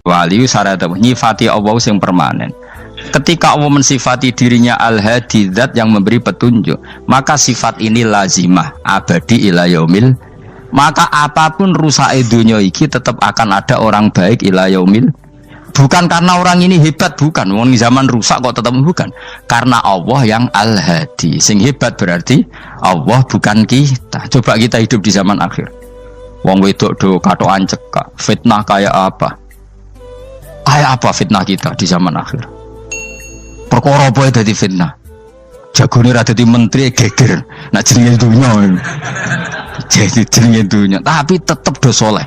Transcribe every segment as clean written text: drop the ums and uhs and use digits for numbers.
Wali syarat nyifati Allah yang permanen. Ketika Allah mensifati dirinya al-hadi, zat yang memberi petunjuk, maka sifat ini lazimah abadi ila yaumil. Maka apapun rusak dunia iki tetap akan ada orang baik ila yaumil. Bukan karena orang ini hebat, bukan. Wong zaman rusak kok tetap bukan. Karena Allah yang al-hadi. Sing hebat berarti Allah, bukan kita. Coba kita hidup di zaman akhir. Wong wedok do katokan cekak, fitnah kayak apa? Kayak apa fitnah kita di zaman akhir? Perkara apa dadi fitnah? Jagone ra dadi menteri geger. Nak jenenge dunya. Jadi jenenge dunya, tapi tetep do saleh.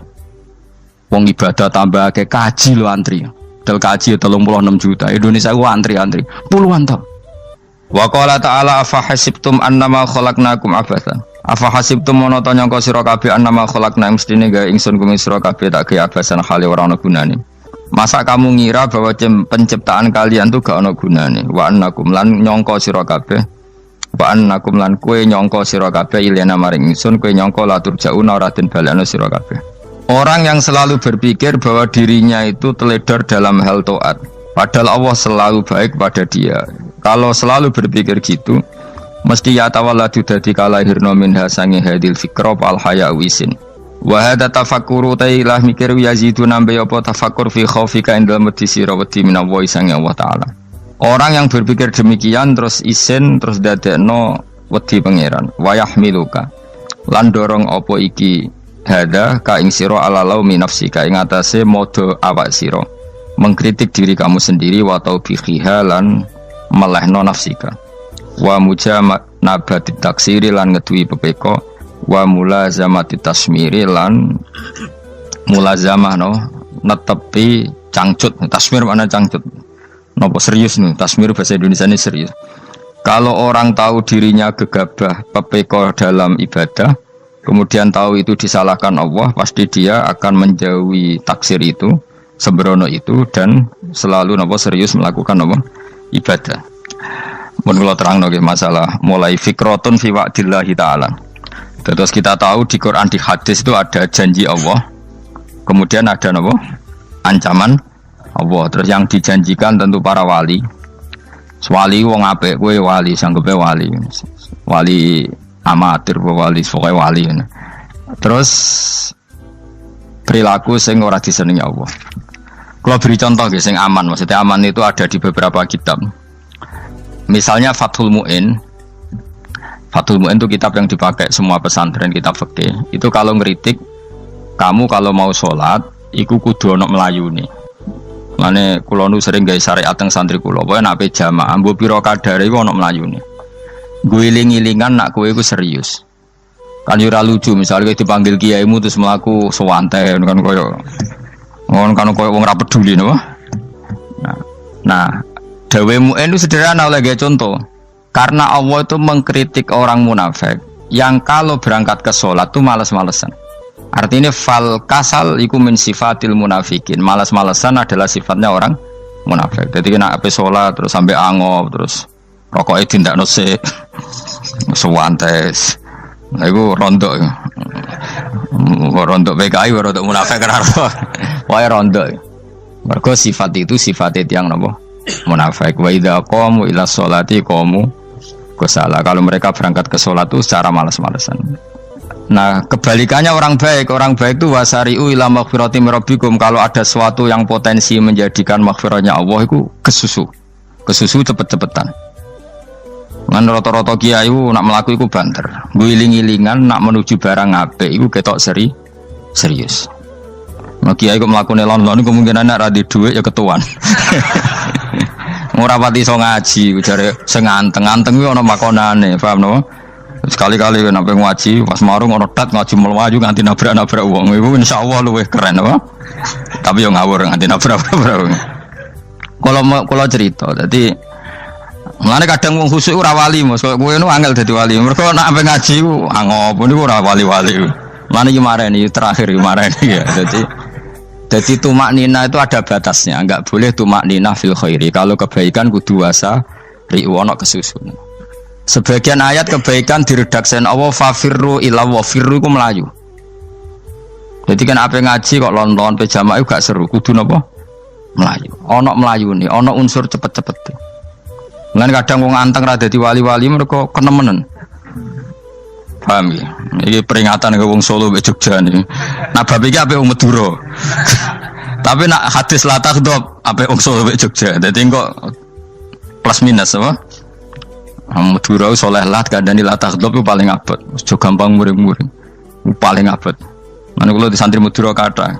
Wong ibadah tambah ke kaji lo antri. Del kaji 36 juta. Indonesia gua antri-antri puluhan tahun. Wa qala ta'ala afa hasibtum annama khalaqnakum abatsan. Afa hasibtum mono to nyangka sira kabeh annama khalaqna mestine gawe ingsun kuwi sira kabeh tak gawe abasan hale ora ana gunane. Masa kamu ngira bahwa penciptaan kalian tuh gak ana gunane? Wa annakum lan nyangka sira kabeh. Wa annakum lan kowe nyangka sira kabeh ilena maring ingsun kowe nyangka latur jauna ora den balekno sira kabeh. Orang yang selalu berpikir bahwa dirinya itu teledor dalam hal taat, padahal Allah selalu baik pada dia. Kalau selalu berpikir gitu, mesti ya tawalladu dadi kalahirna minha sange hadil fikra al haya wisin. Wa hadza tafakkuru tailah mikir yazidu nambe apa tafakkur fi khaufika indal medisi rawati minallahi sange Allah taala. Orang yang berpikir demikian terus isin terus dadekno wedi pangeran. Wa yahmiluka lan dorong apa iki hada ka ing sira alalau min nafsika ing atase modo awak sira mengkritik diri kamu sendiri wa taubihiha lan melehno nafsika wa mujamanabati taksiri lan ngeduwi pepeko wa mulazamati tasmiri lan mulazamah no netepi cangcut. Tasmir mana cangcut nopo serius nih, tasmir bahasa Indonesia ini serius. Kalau orang tahu dirinya gegabah pepeko dalam ibadah, kemudian tahu itu disalahkan Allah, pasti dia akan menjauhi taksir itu, sembrono itu, dan selalu nopo serius melakukan nopo ibadah. Mun kula terangno nggih masalah mulai fikrotun fi wa'dillahi ta'ala. Terus kita tahu di Quran, di hadis itu ada janji Allah, kemudian ada nopo ancaman Allah. Terus yang dijanjikan tentu para wali. Wali wong apik, kowe wali, sanggepe wali. Wali amatir wali, pokoke wali. Terus perilaku sing ora disenengi Allah. Kalau beri contoh nggih sing aman, maksudnya aman itu ada di beberapa kitab. Misalnya Fathul Mu'in. Fathul Mu'in itu kitab yang dipakai semua pesantren, kitab fikih. Itu kalau ngeritik, kamu kalau mau sholat, iku kudu ana melayune. Mane kula nu sering gawe syariat teng santri kula, pokoke nek jamaah mbok pira kadare iku ana melayune. Guling-gilingan nak kowe iku serius. Kan yo ora lucu misalnya dipanggil kiaimu terus mlaku sewanten kan koyo ngono kan koyo wong ora peduli napa. Nah, dawe Mu'in itu sederhana oleh gawe contoh. Karena Allah itu mengkritik orang munafik yang kalau berangkat ke sholat itu malas-malesan. Artinya fal kasal iku min sifatil munafikin. Malas-malesan adalah sifatnya orang munafik. Jadi kena ape sholat terus sampai angop terus rokoknya tindak nose sewantes. Nah itu rontok. Rontok PKI rontok munafik kenapa? Wah rontok. Mergo sifat itu sifat yang napa? Munafik. Wa idza qamu ila sholati qamu kusala. Kalau mereka berangkat ke sholat itu secara malas-malesan. Nah kebalikannya orang baik itu wasari'u ila maghfirati rabbikum. Kalau ada sesuatu yang potensi menjadikan maghfirahnya Allah itu kesusu cepet-cepetan. Ngan rata-rata kiai nak melaku itu banter, guling-gilingan nak menuju barang apik itu ketok serius. Nah kiai kok melaku nelon-nelon kemungkinan nak radi duit ya ketuan. Ora pati iso ngaji, jare sing anteng-anteng kuwi ana makonane, paham no? Sekali-kali nek ngaji pas marung ana tat ngaji mlayu nganti nabrak-nabrak wong. Iku insyaallah luwih keren apa? Tapi yo ngawur nganti nabrak-nabrak. Kalau cerita, dadi mulane kadang wong khusuk ora wali, Mas. Kowe nu angel dadi wali. Mergo nek ampe ngaji ku angop niku ora wali-wali. Mulane iki mareni terakhir iki mareni ya. Jadi tumak nina itu ada batasnya, enggak boleh tumak nina fil khairi. Kalau kebaikan kudu wasa ri'wono kesusun. Sebagian ayat kebaikan diredaksen Allah fafirru ila wa firru ku melayu. Jadi kan apa ngaji kok lon-lon pejama itu gak seru, kudu napa? Melayu. Ono melayu nih, ono unsur cepet-cepet. Lan kadang wong anteng ra dadi wali-wali mereka kenemenen. Paham ya? Ini peringatan ke wong Solo mbek Jogja nih. Nah bab iki ape wong Madura. Tapi nak hadis la takhdhab ape wong Solo mbek Jogja. Dadi kok plus minus apa? Madura soleh lah kandhani la takhdhab paling abot. Aja gampang muring-muring. Paling abot. Mana kula di santri Madura kata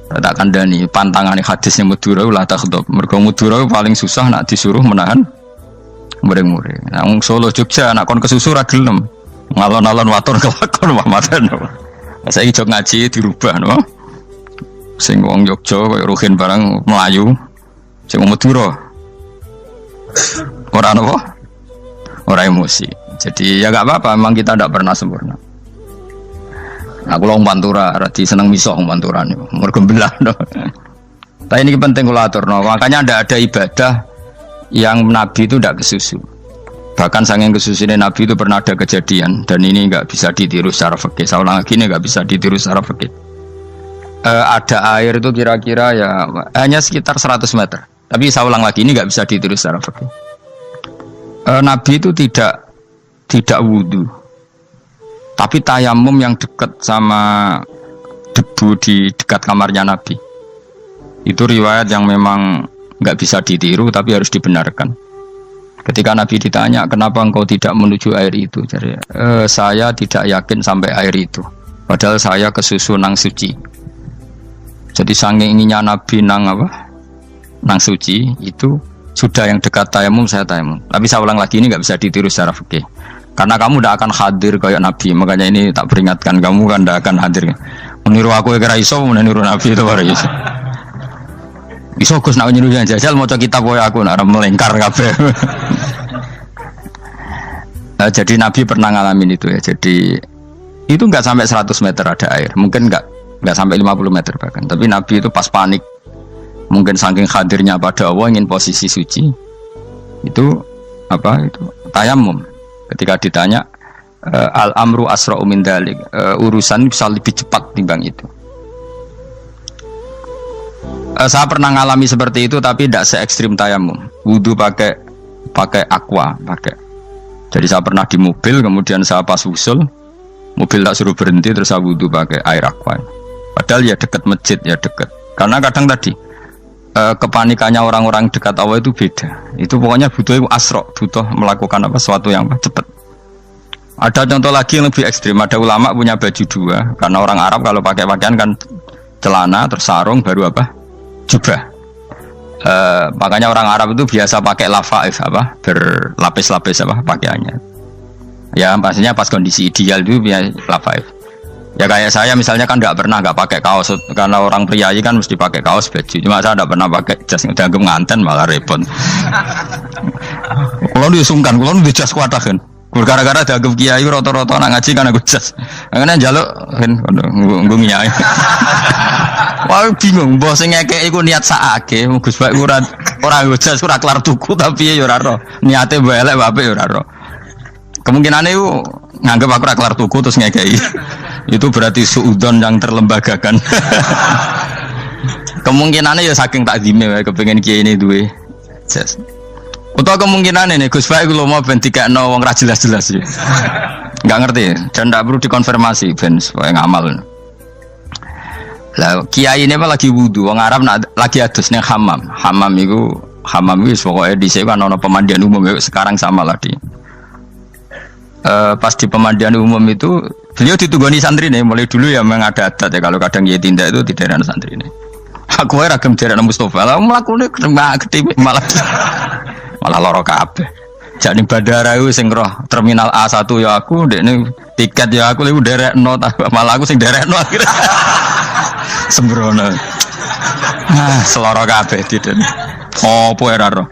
tak kandhani pantangane hadisnya Madura la takhdhab. Mergo Madura paling susah nak disuruh menahan muring-muring. Nah wong Solo Jogja nak kon kesusu ra gelem. Ngalon-alon waton kelakon wamaten. Saiki jog ngaji dirubah no. Sing wong Jogja koyo Ruhin barang Melayu. Sing wong Madura ora napa? Orang emosi. Jadi ya gak apa-apa, memang kita tidak pernah sempurna. Aku long pantura, rati seneng miso pantura nih, mergembelah. No. Tapi ini penting kulatur, no. Makanya tidak ada ibadah yang Nabi itu tidak kesusu. Bahkan saking kesusunya Nabi itu pernah ada kejadian dan ini nggak bisa ditiru secara fikih. Saya ulang lagi ini nggak bisa ditiru secara fikih. Ada air itu kira-kira ya hanya sekitar 100 meter. Tapi saya ulang lagi ini nggak bisa ditiru secara fikih. Nabi itu tidak wudu, tapi tayamum yang dekat sama debu di dekat kamarnya Nabi. Itu riwayat yang memang nggak bisa ditiru, tapi harus dibenarkan. Ketika Nabi ditanya, kenapa engkau tidak menuju air itu? Jadi, saya tidak yakin sampai air itu. Padahal saya kesusu nang suci. Jadi saking inginnya Nabi nang suci itu. Sudah yang dekat tayamum saya tayamum. Tapi saya ulang lagi ini nggak bisa ditiru secara fikih. Karena kamu tidak akan hadir kayak Nabi. Makanya ini tak peringatkan kamu kan tidak akan hadir. Meniru aku ya kira iso, meniru Nabi itu baru iso. Iso Gus nak meniru yang jajal mau kitab koyo aku nak melengkar kabeh. Jadi Nabi pernah ngalamin itu ya. Jadi itu nggak sampai 100 meter ada air. Mungkin nggak sampai 50 meter bahkan. Tapi Nabi itu pas panik. Mungkin saking hadirnya pada Allah ingin posisi suci itu tayamum. Ketika ditanya al-amru asra'u min dzalik, urusan bisa lebih cepat timbang itu. Saya pernah ngalami seperti itu tapi tidak se ekstrim tayamum. Wudu pakai aqua, Jadi saya pernah di mobil kemudian saya pas usul mobil tak suruh berhenti terus saya wudu pakai air aqua. Padahal ya dekat masjid ya dekat. Karena kadang tadi kepanikannya orang-orang dekat Allah itu beda. Itu pokoknya butuh melakukan sesuatu yang cepat. Ada contoh lagi yang lebih ekstrim. Ada ulama punya baju dua. Karena orang Arab kalau pakai pakaian kan celana terus sarung baru jubah. Makanya orang Arab itu biasa pakai lafaif berlapis-lapis pakaiannya. Ya pastinya pas kondisi ideal itu biasa lafaif. Ya kayak saya misalnya kan nggak pakai kaos karena orang priayi kan mesti pakai kaos baju. Cuma saya tidak pernah pakai jas dianggap nganten malah repot. Kalau disungkan, kalau di jas kuatah kan. Gara-gara dianggap kiai roto-roto nak ngaji kan aku jas. Karena jaluk kan nggung nyai. Wah bingung, bos ngekek iku niat sakake, Gus Baik ora jas ora kelar tuku tapi ya ora ro. Niate elek bape ya ora ro. Kemungkinane itu nganggep aku ora kelar tuku terus ngekei. Itu berarti suudon yang terlembagakan. Kemungkinannya ya saking takdime wae kepengin kiai ini duwe jas. Utawa kemungkinan ini Gus Baik lu mau ben dikekno wong ra jelas-jelas ya. Enggak ngerti dan ndak perlu dikonfirmasi ben supaya ngamal. Lah kiai ini lagi wudu, wong Arab lagi adus ning hammam. Hammam iku pokoke dhisik kan ana pemandian umum sekarang sama lah di. Pas di pemandian umum itu beliau ditunggoni santri nih, mulai dulu ya memang ada adat ya kalau kadang dia tindak itu di daerah santri nih. Aku ragam daerah Mustafa, lah melakukannya gede malah loro kabeh. Jadi bandara itu sing roh terminal A1 ya aku, ini tiket ya aku lagi derek no, malah aku sing derek no akhirnya. Sembrono. Seloro kabeh tidak. Apa ya roh?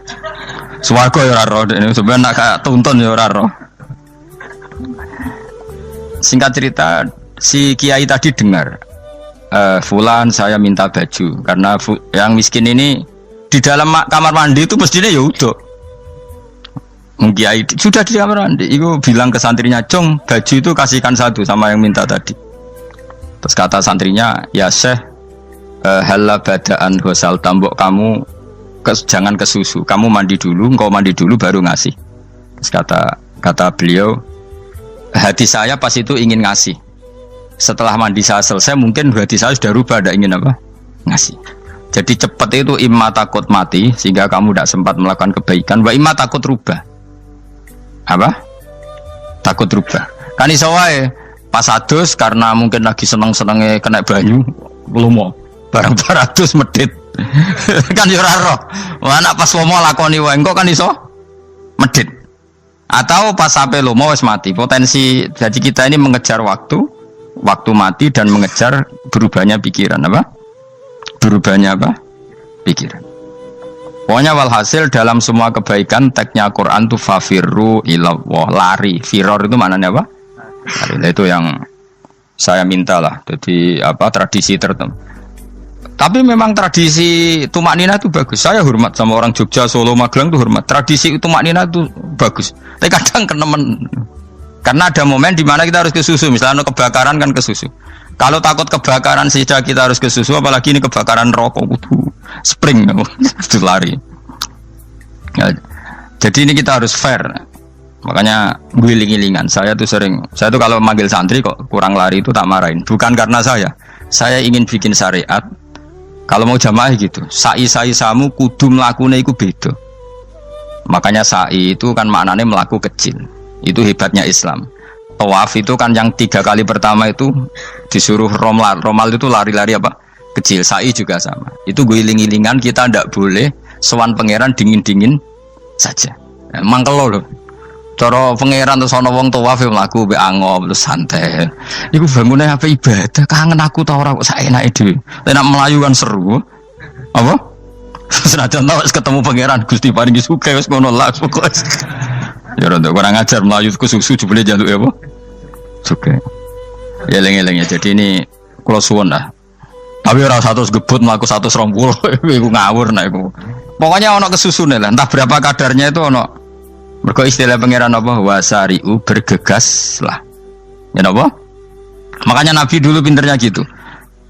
Swarga ya roh, ini sebenarnya nak tuntun ya roh. Singkat cerita, si kiai tadi dengar, Fulan saya minta baju karena yang miskin ini di dalam kamar mandi itu mestinya ya udah. Kiai sudah di kamar mandi, itu bilang ke santrinya, Jong baju itu kasihkan satu sama yang minta tadi. Terus kata santrinya, ya Syekh, halla badaan ghusal tambok kamu jangan ke susu, kamu mandi dulu, engkau mandi dulu baru ngasih. Terus kata beliau, hati saya pas itu ingin ngasih. Setelah mandi saya selesai, mungkin hati saya sudah rubah, ada ingin apa? Ngasih. Jadi cepat itu imma takut mati sehingga kamu tidak sempat melakukan kebaikan, wa imma takut rubah. Apa? Takut rubah. Kan iso wae pas adus karena mungkin lagi seneng-senenge kena banyu, lumo. Barang 200 medit. Kan yo ora roh. Wah nek pas lomo lakoni wae engko kan iso medit. Atau pas sampai lomo wis mati. Potensi jadi kita ini mengejar waktu mati dan mengejar berubahnya pikiran apa? Berubahnya apa? Pikiran. Pokoknya walhasil dalam semua kebaikan teksnya Quran itu fafirru ilallah, lari. Firor itu maknanya apa? Lari. Itu yang saya mintalah. Jadi apa tradisi tertentu. Tapi memang tradisi tumak nina itu bagus. Saya hormat sama orang Jogja, Solo, Magelang itu hormat. Tradisi tumak nina itu bagus. Tapi kadang kenemen. Karena ada momen di mana kita harus ke susu. Misalnya kebakaran kan ke susu. Kalau takut kebakaran sehingga kita harus ke susu, apalagi ini kebakaran rokok, spring, itu lari. Ya, jadi ini kita harus fair. Makanya guling-gilingan. Saya tuh kalau manggil santri kok kurang lari itu tak marahin. Bukan karena saya ingin bikin syariat. Kalau mau jamaah gitu, sa'i samu kudu mlakune iku beda. Makanya sa'i itu kan maknanya melaku kecil. Itu hebatnya Islam. Tawaf itu kan yang 3 kali pertama itu disuruh romal itu lari-lari apa? Kecil. Sa'i juga sama. Itu guling-gilingan, kita ndak boleh sowan pangeran dingin-dingin saja. Emang kalau loh. Cara pangeran terus ana wong tawaf mlaku mbek angop terus santai. Iku bangune apa ibadah? Kangen aku ta ora kok saenake dhewe. Nek melayu kan seru. Apa? Senajan wis ketemu pangeran Gusti paringi sugih wis ngono lah pokoke. Ya ora kurang ajar melayu ku susu jebule njaluk apa? Sugih. Ya eling-eling ya. Jadi ini kula suwun lah. Tapi ora 100 gebut mlaku 120 iku ngawur nek iku. Pokoknya ana kesusune lah, entah berapa kadarnya itu ana. Mergo istilah pangeran apa wasari'u bergegas lah. Ya apa? Makanya Nabi dulu pinternya gitu.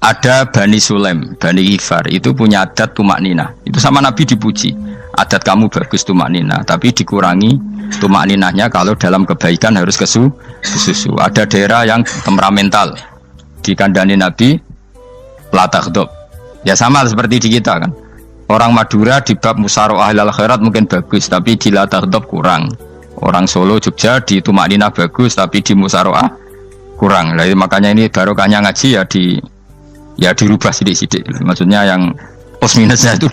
Ada Bani Sulaim, Bani Ghifar itu punya adat tumak nina. Itu sama Nabi dipuji. Adat kamu bagus tumak nina, tapi dikurangi tumak ninahnya kalau dalam kebaikan harus ke susu. Ada daerah yang temperamental. Dikandani Nabi la taghdab. Ya sama seperti di kita kan. Orang Madura di bab musyawarah ahlal khairat mungkin bagus, tapi di la taghdab kurang. Orang Solo, Jogja di tumak ninah bagus, tapi di musyawarah kurang. Jadi makanya ini barokahnya ngaji ya dirubah sidik-sidik. Maksudnya yang plus minusnya itu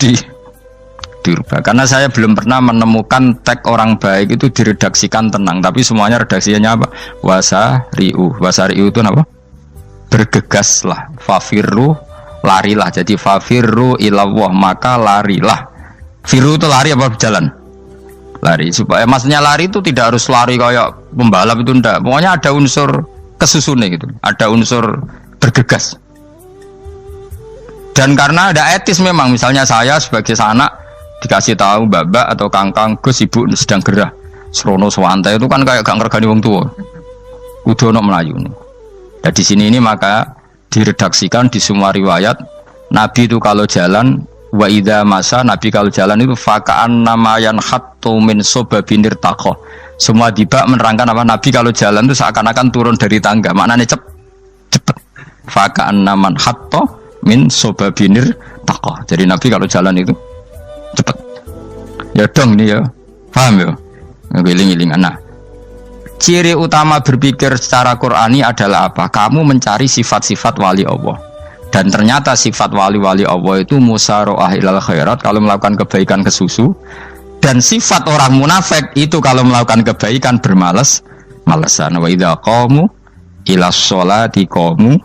dirubah. Karena saya belum pernah menemukan tag orang baik itu diredaksikan tenang, tapi semuanya redaksinya apa? Wasari'u. Wasari'u itu apa? Bergegaslah. Fafirru, larilah. Jadi fafirru ilallah, maka larilah. Firu itu lari apa berjalan? Lari. Supaya maksudnya lari itu tidak harus lari kayak pembalap itu enggak. Pokoknya ada unsur kesusune gitu. Ada unsur bergegas. Dan karena ada etis memang, misalnya saya sebagai anak dikasih tahu babak atau kangkang Gus ibu sedang gerah. Serono swantai itu kan kayak gak ngergani wong tua. Kudu ono Melayu. Nah di sini ini maka diredaksikan di semua riwayat Nabi itu kalau jalan wa idza masa, Nabi kalau jalan itu fakaan namayan khattu min sobabinir taqo. Semua dibak menerangkan apa Nabi kalau jalan itu seakan-akan turun dari tangga. Maknanya cepet. Fakaan naman khattu min sobabinir taqo. Jadi Nabi kalau jalan itu cepet. Ya dong nih ya. Paham ya? Ngiling-ngilingan. Nah, ciri utama berpikir secara Qur'ani adalah apa? Kamu mencari sifat-sifat wali Allah. Dan ternyata sifat wali-wali Allah itu musyaroah ilal khairat, kalau melakukan kebaikan ke susu. Dan sifat orang munafik itu kalau melakukan kebaikan bermalas-malasan. Wa idza qamu ilas sholati qamu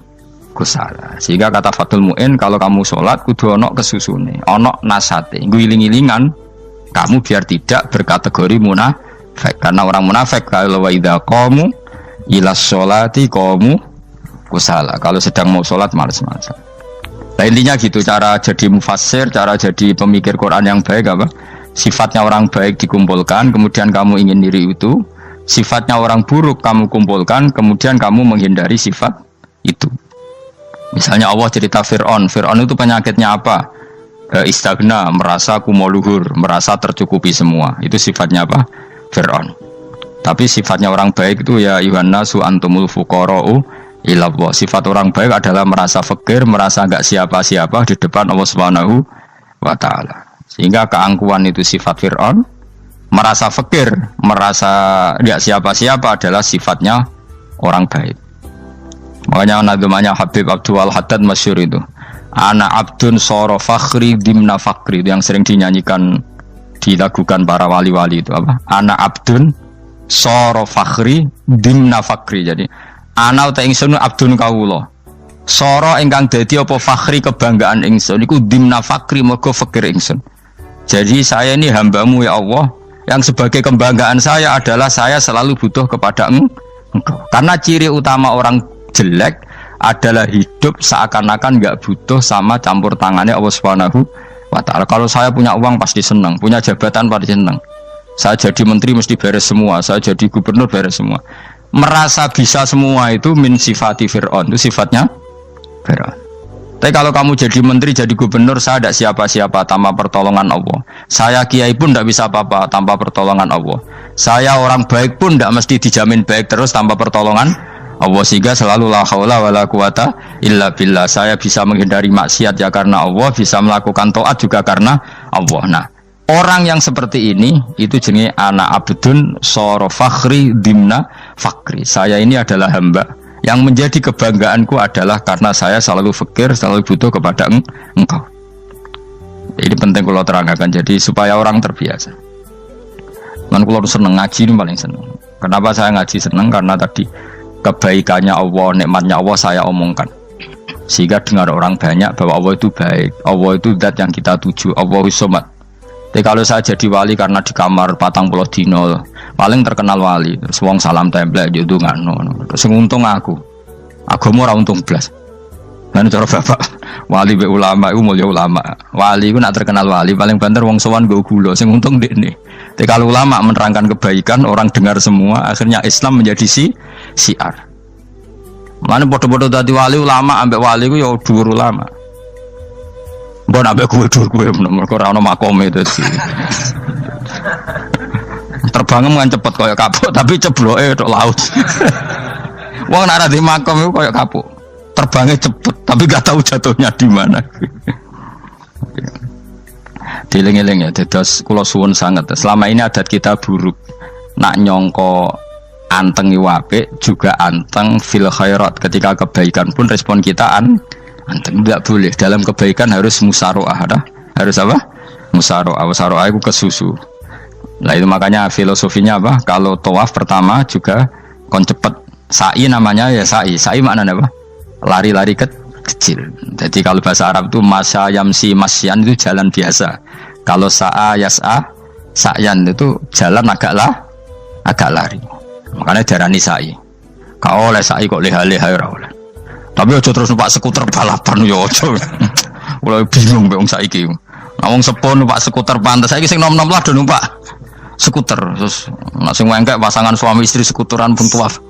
kusala. Sehingga kata Fathul Mu'in, kalau kamu sholat kudu ono kesusune, ono nasate, guling-gilingan kamu biar tidak berkategori munafik. Karena orang munafik kalau wa idza qamu ilas sholati qamu kusala, kalau sedang mau sholat malas-malasan. Nah intinya gitu, cara jadi mufassir, cara jadi pemikir Quran yang baik apa? Sifatnya orang baik dikumpulkan, kemudian kamu ingin diri itu. Sifatnya orang buruk kamu kumpulkan, kemudian kamu menghindari sifat itu. Misalnya Allah cerita Fir'aun itu penyakitnya apa? Istagna, merasa kumoluhur, merasa tercukupi semua. Itu sifatnya apa? Fir'aun. Tapi sifatnya orang baik itu ya Yuhannasu antumul fuqara'u ilallah. Sifat orang baik adalah merasa fakir, merasa enggak siapa-siapa di depan Allah Subhanahu wa taala. Sehingga keangkuhan itu sifat Fir'aun, merasa fakir, merasa enggak siapa-siapa adalah sifatnya orang baik. Makanya nadumanya Habib Abdul Haddad masyhur itu. Ana abdun soro fakhri dimna fakri, itu yang sering dinyanyikan, dilakukan para wali-wali itu apa? Ana abdun soro fakhri dimna fakri. Jadi ana uta ingsun abdun kawula. Soro ingkang dadi apa fakhri kebanggaan ingsun iku dimna fakri mergo fakir ingsun. Jadi saya ini hambamu ya Allah, yang sebagai kebanggaan saya adalah saya selalu butuh kepada Engkau. Karena ciri utama orang jelek adalah hidup seakan-akan nggak butuh sama campur tangannya Allah Subhanahu wa taala. Kalau saya punya uang pasti senang, punya jabatan pasti senang. Saya jadi menteri mesti beres semua, saya jadi gubernur beres semua. Merasa bisa semua itu min sifati Fir'aun, itu sifatnya Fir'aun. Tapi kalau kamu jadi menteri, jadi gubernur, saya tidak siapa-siapa tanpa pertolongan Allah. Saya kiai pun tidak bisa apa-apa tanpa pertolongan Allah. Saya orang baik pun tidak mesti dijamin baik terus tanpa pertolongan Allah. Sehingga selalu la haula wala quwata illa billah. Saya bisa menghindari maksiat ya karena Allah, bisa melakukan taat juga karena Allah. Nah, orang yang seperti ini itu jenenge ana abdun soro fakhri dimna fakri. Saya ini adalah hamba yang menjadi kebanggaanku adalah karena saya selalu fakir, selalu butuh kepada Engkau. Ini penting kalau terangkan, jadi supaya orang terbiasa. Man kalau seneng ngaji ini paling seneng. Kenapa saya ngaji seneng? Karena tadi kebaikannya Allah, nikmatnya Allah saya omongkan. Sehingga dengar orang banyak bahwa Allah itu baik, Allah itu zat yang kita tuju, Allahus Somad. Tapi kalau saya jadi wali karena di kamar 40 dino, paling terkenal wali, terus wong salam template yo ndongakno. Terus untung aku ora untung blas. Lan cara bapak wali be ulama iku mulya ulama. Wali iku nak terkenal wali paling banter wong sowan nggo gula, sing untung ndekne. Tapi kalau ulama menerangkan kebaikan, orang dengar semua, akhirnya Islam menjadi siar. Mana bodoh-bodoh dadi wali ulama ambek wali iku ya dhuwur ulama. Mbok ambek kowe mergo ora ono makome dadi. Terbangem kan cepet kaya kapuk tapi cebloke tok laut. Wong nek ora di makom iku kaya kapuk. Terbangnya cepet tapi gak tahu jatuhnya di mana. Dieling-eling ya, dados kula suwun sangat. Selama ini adat kita buruk. Nak nyongko anteng apik juga anteng fil khairat. Ketika kebaikan pun respon kita anteng, tidak boleh. Dalam kebaikan harus musaroah, harus apa? Musaroah itu ke susu. Nah itu makanya filosofinya apa? Kalau tawaf pertama juga kon cepet. Sa'i namanya ya sa'i. Sa'i maknanya apa? Lari-lari kecil. Jadi kalau bahasa Arab itu masya yamsi masyan itu jalan biasa. Kalau sa'a yas'a sa'yan itu jalan agak lari. Makanya darani sa'i. Kau oleh sa'i kok leha-leha ora oleh. Tapi aja terus numpak skuter balapan yo aja. Mulai bingung mbek wong saiki. Nah wong sepuh numpak skuter pantes saiki sing nom-nom lah do numpak skuter. Terus nek sing wengkek pasangan suami istri skuteran pun tuaf.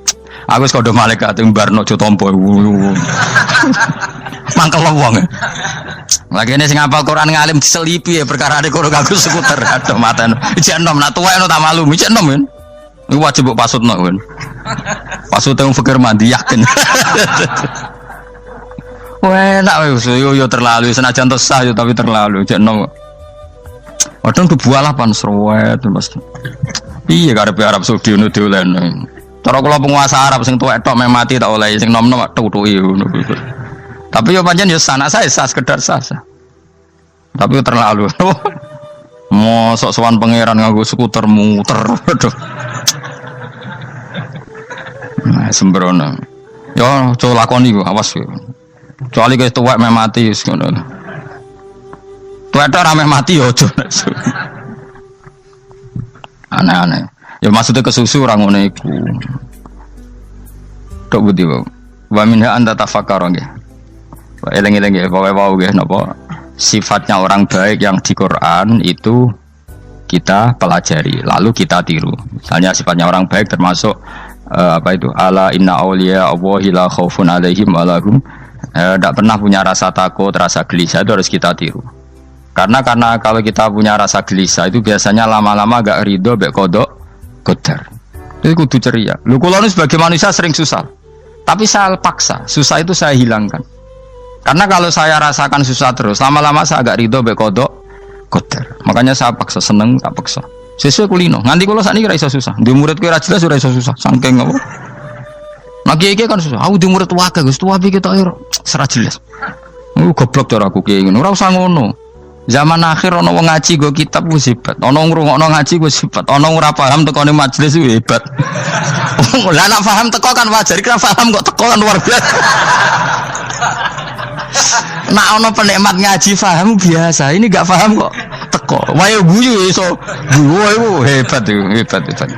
Aku wis kodho malaikat ing barno aja tampa. Mangkel wong. Lagi ini sing hafal Quran ngalim diselipi ya perkara ade kono kanggo skuter. Aduh maten. Ijek enom nak tuwek tak malu. Ijek enom kan. Iku wajib mbok pasutno kan. Pasute wong fikir mandi yakin. Wah, enak wis yo terlalu senajan to sah yo tapi terlalu ijek enom. Padahal kebualah pan serwet Mas. Iya karepe Arab Saudi ngono diolehno. Cara kula penguasa Arab sing tuwek tok mati tak oleh sing nom-nom tutuki ngono. Tapi yo pancen yo sanak saya sah sekedar sah. Tapi yo terlalu. Mosok sowan pangeran nganggo skuter muter. Aduh. Nah, sembrono. Yo coba lakoni ku awas yo. Kecuali guys tuwek mati wis ngono. Tuwek tok rame mati yo aja. Aneh-aneh. Ya maksudnya kesusu orang ngono iku. Tok budi wae. Wa minha anta tafakkar nggih. Wa eling-eling nggih pokoke wau nggih napa sifatnya orang baik yang di Quran itu kita pelajari lalu kita tiru. Misalnya sifatnya orang baik termasuk apa itu ala inna auliya Allahi la khaufun alaihim wa lahum Tidak pernah punya rasa takut, rasa gelisah itu harus kita tiru. Karena kalau kita punya rasa gelisah itu biasanya lama-lama agak ridho, bek kodok, kodar. Itu kudu ceria. Lu kalau sebagai manusia sering susah, tapi saya paksa, susah itu saya hilangkan. Karena kalau saya rasakan susah terus, lama-lama saya agak ridho, bek kodok, kodar. Makanya saya paksa, seneng tak paksa. Sesuai kulino. Nganti kalau saat ini kira iso susah. Di murid kira jelas sudah iso susah. Sangking apa? Nah kiai kan susah. Aku di murid wakil, gus tua pikir tak serah jelas. Goblok cara aku kiai ini. Ora usah ngono. Zaman akhir ono wong ngaji go kitab wis hebat. Ono ngrungokno ngaji wis hebat. Ono ora paham tekone majelis wis hebat. Lah nek paham teko kan wajar, kira paham kok teko kan luar biasa. Nak ono penikmat ngaji paham biasa. Ini gak paham kok teko. Wae guyu iso. Guyu hebat itu, hebat. Hebat.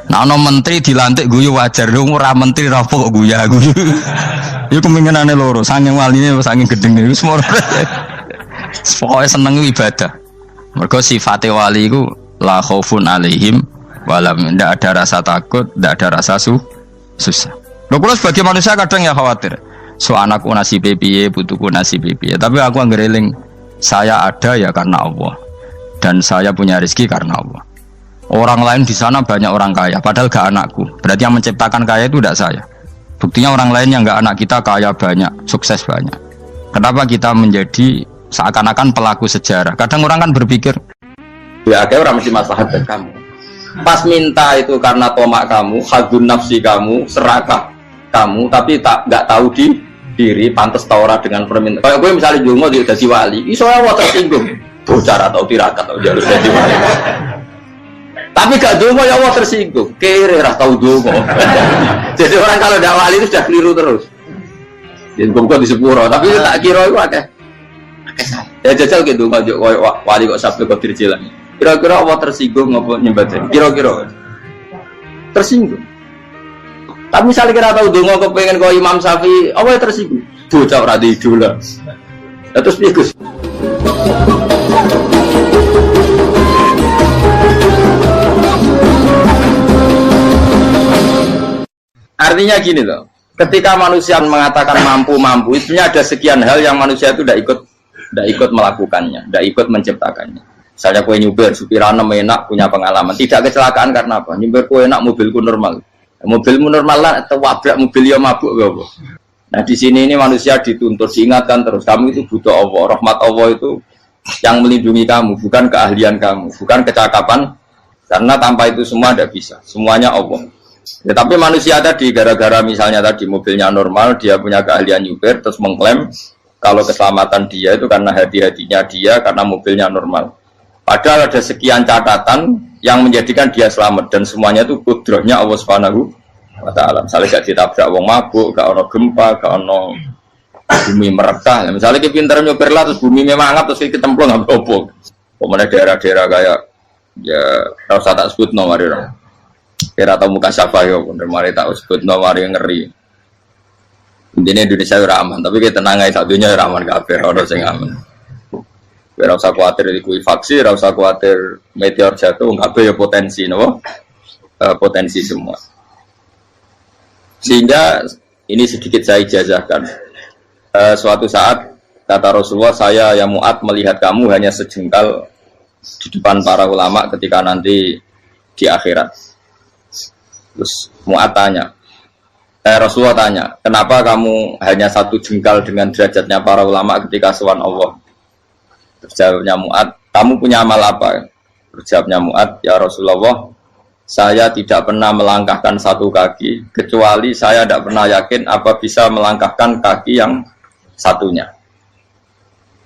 Nah, ono menteri dilantik guyu wajar, lu ora menteri ra kok guyu. Iku kemungkinane loro, saking waline saking gedenge wis moro. Pokoke seneng ibadah. Mergo sifate wali iku la khaufun alaihim walam, ndak ada rasa takut, ndak ada rasa susah. Lho kula sebagai manusia kadang ya khawatir. So anakku nasibe piye, putuku nasibe piye. Tapi aku anggereling saya ada ya karena Allah. Dan saya punya rezeki karena Allah. Orang lain di sana banyak orang kaya, padahal gak anakku. Berarti yang menciptakan kaya itu tidak saya. Buktinya orang lain yang gak anak kita kaya banyak, sukses banyak. Kenapa kita menjadi seakan-akan pelaku sejarah? Kadang orang kan berpikir, ya kayak orang mesti maslahat dan kamu. Pas minta itu karena tomak kamu, hadun nafsi kamu, serakah kamu, tapi gak tahu diri, pantas taura dengan permintaan. Kalau gue misalnya Jungo dia jadi wali, iso Allah tersinggung, bocor atau tirakat atau jalur jadi wali. Tapi gak dongo ya Allah tersinggung. Kere ra tau dongo. Jadi orang kalau ndak wali itu sudah keliru terus. Yen kok di sepuro, tapi tak kira iku akeh. Ya jajal gitu dongo wali kok sampai kok dirjelan. Kira-kira Allah tersinggung ngopo nyembah. Kira-kira tersinggung. Tapi misalnya kira tau dongo kepengen kok Imam Syafi'i, Allah tersinggung. Bocah ora di idola. Terus piye Gus? Artinya gini loh, ketika manusia mengatakan mampu, itu ada sekian hal yang manusia itu tidak ikut melakukannya, tidak ikut menciptakannya. Misalnya kue nyupir, supirana enak, punya pengalaman, tidak kecelakaan karena apa? Nyupir kue enak, mobilku normal, mobilmu normal lah, atau wabrak mobil yang mabuk, gak. Nah di sini ini manusia dituntut, diingatkan terus, kamu itu butuh Allah, rahmat Allah itu yang melindungi kamu, bukan keahlian kamu, bukan kecakapan, karena tanpa itu semua tidak bisa, semuanya Allah. Ya, tapi manusia tadi gara-gara misalnya tadi mobilnya normal, dia punya keahlian nyupir, terus mengklaim kalau keselamatan dia itu karena hati-hatinya dia, karena mobilnya normal. Padahal ada sekian catatan yang menjadikan dia selamat dan semuanya itu kudrahnya Allah Subhanahu wa Ta'ala. Misalnya gak ditabrak wong mabuk, gak ono gempa, gak ono bumi merekah. Misalnya kita pintar nyupir lah terus bumi memang terus kita templung nggak apa-apa. Kemudian daerah-daerah kayak ya rasa tak sebut nomor itu. Kira atau muka siapa ya, bener mari tak sebut nomor yang ngeri. Intinya Indonesia udah aman, tapi kita tenangai satunya udah aman kabeh, orang sing aman. Ora usah khawatir dikui vaksin, ora usah khawatir meteor jatuh, kabeh ya potensi, no? Potensi semua. Sehingga ini sedikit saya ijazahkan. Suatu saat kata Rasulullah, saya yang Mu'ad melihat kamu hanya sejengkal di depan para ulama ketika nanti di akhirat. Terus Mu'ad tanya, Rasulullah tanya, kenapa kamu hanya satu jengkal dengan derajatnya para ulama ketika sowan Allah? Terus jawabnya Mu'ad, kamu punya amal apa? Terus jawabnya Mu'ad, ya Rasulullah, saya tidak pernah melangkahkan satu kaki, kecuali saya tidak pernah yakin apa bisa melangkahkan kaki yang satunya.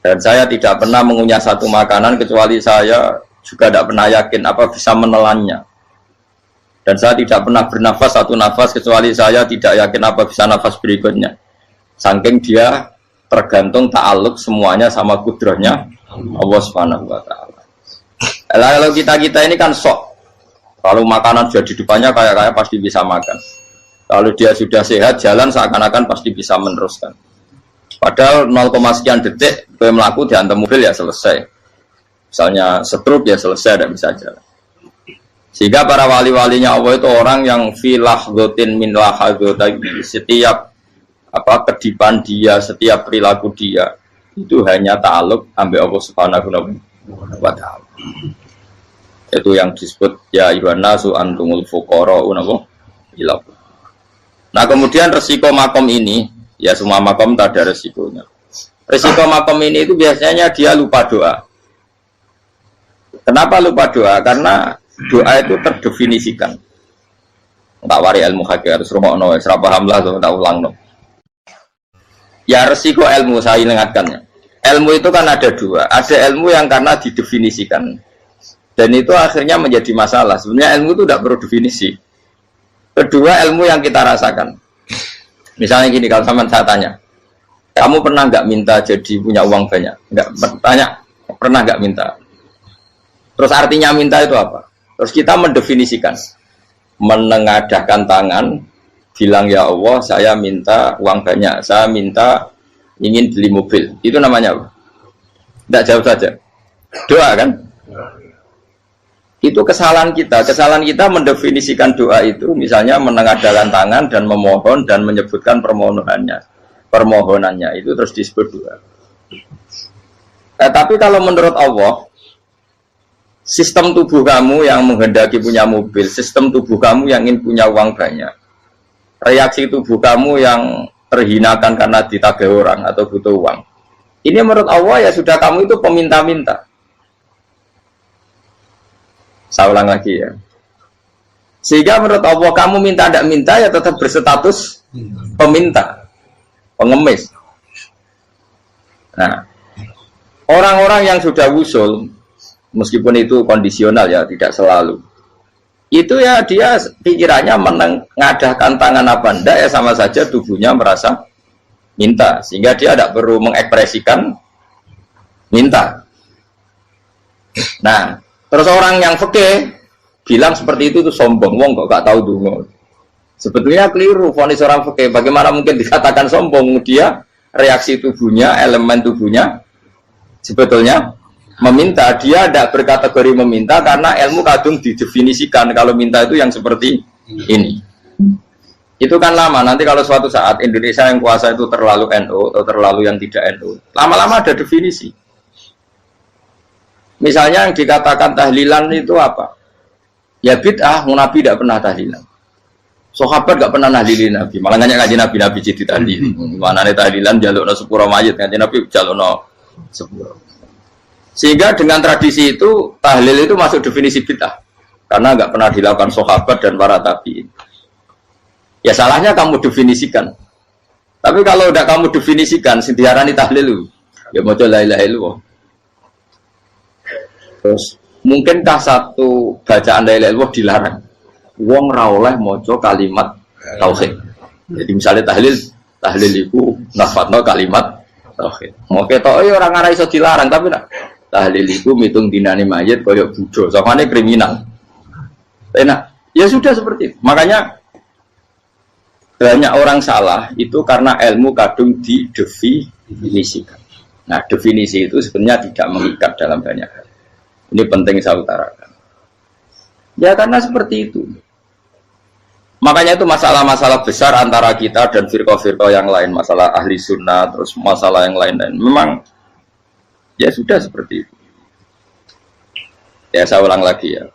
Dan saya tidak pernah mengunyah satu makanan, kecuali saya juga tidak pernah yakin apa bisa menelannya. Dan saya tidak pernah bernafas satu nafas kecuali saya tidak yakin apa bisa nafas berikutnya. Saking dia tergantung ta'aluk semuanya sama kudrahnya Allah Subhanahu wa Ta'ala. Kalau kita ini kan sok. Kalau makanan sudah di depannya kayak pasti bisa makan. Kalau dia sudah sehat jalan seakan-akan pasti bisa meneruskan. Padahal 0, sekian detik gue melaku dihantam mobil ya selesai. Misalnya stroke ya selesai, tidak bisa jalan. Sehingga para wali-walinya Allah itu orang yang filah gotin min lahadzotin, setiap kedipan dia, setiap perilaku dia itu hanya ta'aluk ambil Allah Subhanahu wa ta'ala. Itu yang disebut ya ayyuhannasu antumul fuqara'u ila. Nah, kemudian resiko makom ini, ya semua makom tak ada resikonya. Resiko makom ini itu biasanya dia lupa doa. Kenapa lupa doa? Karena doa itu terdefinisikan. Tak wari ilmu hakikat, terus rumah serah paham lah, tak ulang no. Ya resiko ilmu saya ingatkannya. Ilmu itu kan ada dua. Ada ilmu yang karena didefinisikan, dan itu akhirnya menjadi masalah. Sebenarnya ilmu itu tidak perlu definisi. Kedua, ilmu yang kita rasakan. Misalnya gini, kalau sama saya tanya, kamu pernah nggak minta jadi punya uang banyak? Nggak tanya, pernah nggak minta? Terus artinya minta itu apa? Terus kita mendefinisikan, menengadahkan tangan, bilang ya Allah, saya minta uang banyak, saya minta ingin beli mobil. Itu namanya apa? Tidak jauh saja. Doa kan? Itu kesalahan kita. Kesalahan kita mendefinisikan doa itu, misalnya menengadahkan tangan dan memohon dan menyebutkan permohonannya itu terus disebut doa. Tapi kalau menurut Allah, sistem tubuh kamu yang menghendaki punya mobil, sistem tubuh kamu yang ingin punya uang banyak, reaksi tubuh kamu yang terhinakan karena ditagih orang atau butuh uang, ini menurut Allah ya sudah kamu itu peminta-minta. Saya ulang lagi ya. Sehingga menurut Allah kamu minta tidak minta ya tetap berstatus peminta, pengemis. Nah, orang-orang yang sudah wusul, meskipun itu kondisional ya, tidak selalu. Itu ya dia pikirannya menengadahkan tangan apa enggak ya sama saja tubuhnya merasa minta, sehingga dia tidak perlu mengekspresikan minta. Nah, terus orang yang fikih bilang seperti itu sombong, wong kok gak tahu dungo. Sebetulnya keliru vonis orang fikih. Bagaimana mungkin dikatakan sombong? Dia reaksi tubuhnya, elemen tubuhnya sebetulnya meminta. Dia tidak berkategori meminta karena ilmu kadung didefinisikan kalau minta itu yang seperti ini. Itu kan lama. Nanti kalau suatu saat Indonesia yang kuasa itu terlalu NU atau terlalu yang tidak NU, lama-lama ada definisi. Misalnya yang dikatakan tahlilan itu apa? Ya bid'ah, Nabi tidak pernah tahlilan. Sahabat tidak pernah nahlilin Nabi. Malah nggak ngaji Nabi jadi tahlil. Mana nih tahlilan jalukno sepuro mayit, ngaji Nabi jalukno sepuro. Sehingga dengan tradisi itu tahlil itu masuk definisi bid'ah karena nggak pernah dilakukan sahabat dan para tabi'in. Ya salahnya kamu definisikan. Tapi kalau udah kamu definisikan, diarani tahlil, ya mau la ilaha illallah. Terus mungkinkah satu bacaan la ilaha illallah dilarang? Wong ra oleh maca kalimat tauhid. Jadi misalnya tahlil itu nafatno kalimat tauhid. Mau ketok orang ora iso dilarang, tapi nak tahlil itu mitung dinane mayit koyo budo, samane kriminal. Enak. Ya sudah seperti itu. Makanya banyak orang salah itu karena ilmu kadung didefinisikan. Nah, definisi itu sebenarnya tidak mengikat dalam banyak hal. Ini penting saya utarakan. Ya karena seperti itu. Makanya itu masalah-masalah besar antara kita dan firqah-firqah yang lain, masalah ahli sunnah, terus masalah yang lain-lain. Memang ya sudah seperti itu. Ya saya ulang lagi ya.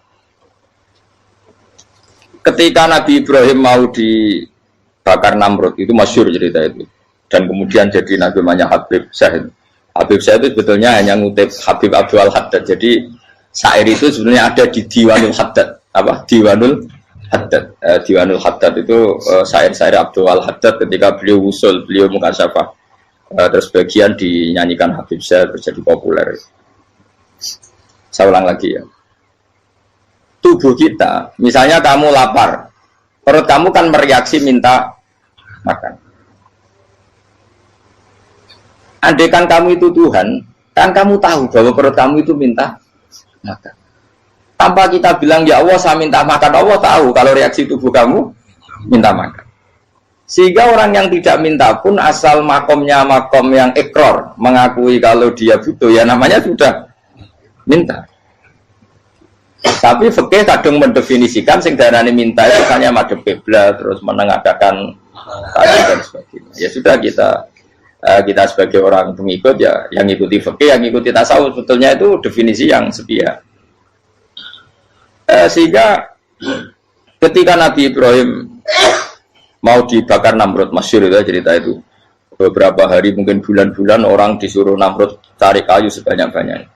Ketika Nabi Ibrahim mau dibakar Namrud, itu masyhur cerita itu. Dan kemudian jadi Nabi namanya Habib Syahid. Habib Syahid itu sebetulnya hanya ngutip Habib Abdul Haddad. Jadi syair itu sebenarnya ada di Diwanul Haddad. Apa? Diwanul Haddad. Diwanul Haddad itu syair-syair Abdul Haddad ketika beliau usul, beliau mukasyafah. Terus bagian dinyanyikan Habib Syahid menjadi populer. Saya ulang lagi ya. Tubuh kita, misalnya kamu lapar, perut kamu kan mereaksi minta makan. Andaikan kamu itu Tuhan, kan kamu tahu bahwa perut kamu itu minta makan. Tanpa kita bilang ya Allah saya minta makan, Allah tahu kalau reaksi tubuh kamu minta makan. Sehingga orang yang tidak minta pun asal makomnya makom yang ikrar, mengakui kalau dia butuh, ya namanya sudah minta. Tapi fikih kadang mendefinisikan sing darane minta itu hanya madhep kiblat terus menengadakan tadi dan sebagainya. Ya sudah kita sebagai orang pengikut ya yang ikuti fikih, yang ikuti tasawuf sebetulnya itu definisi yang sepihak. Sehingga ketika Nabi Ibrahim mau dibakar Namrud, masyhur itu cerita itu. Beberapa hari mungkin bulan-bulan orang disuruh Namrud cari kayu sebanyak-banyaknya.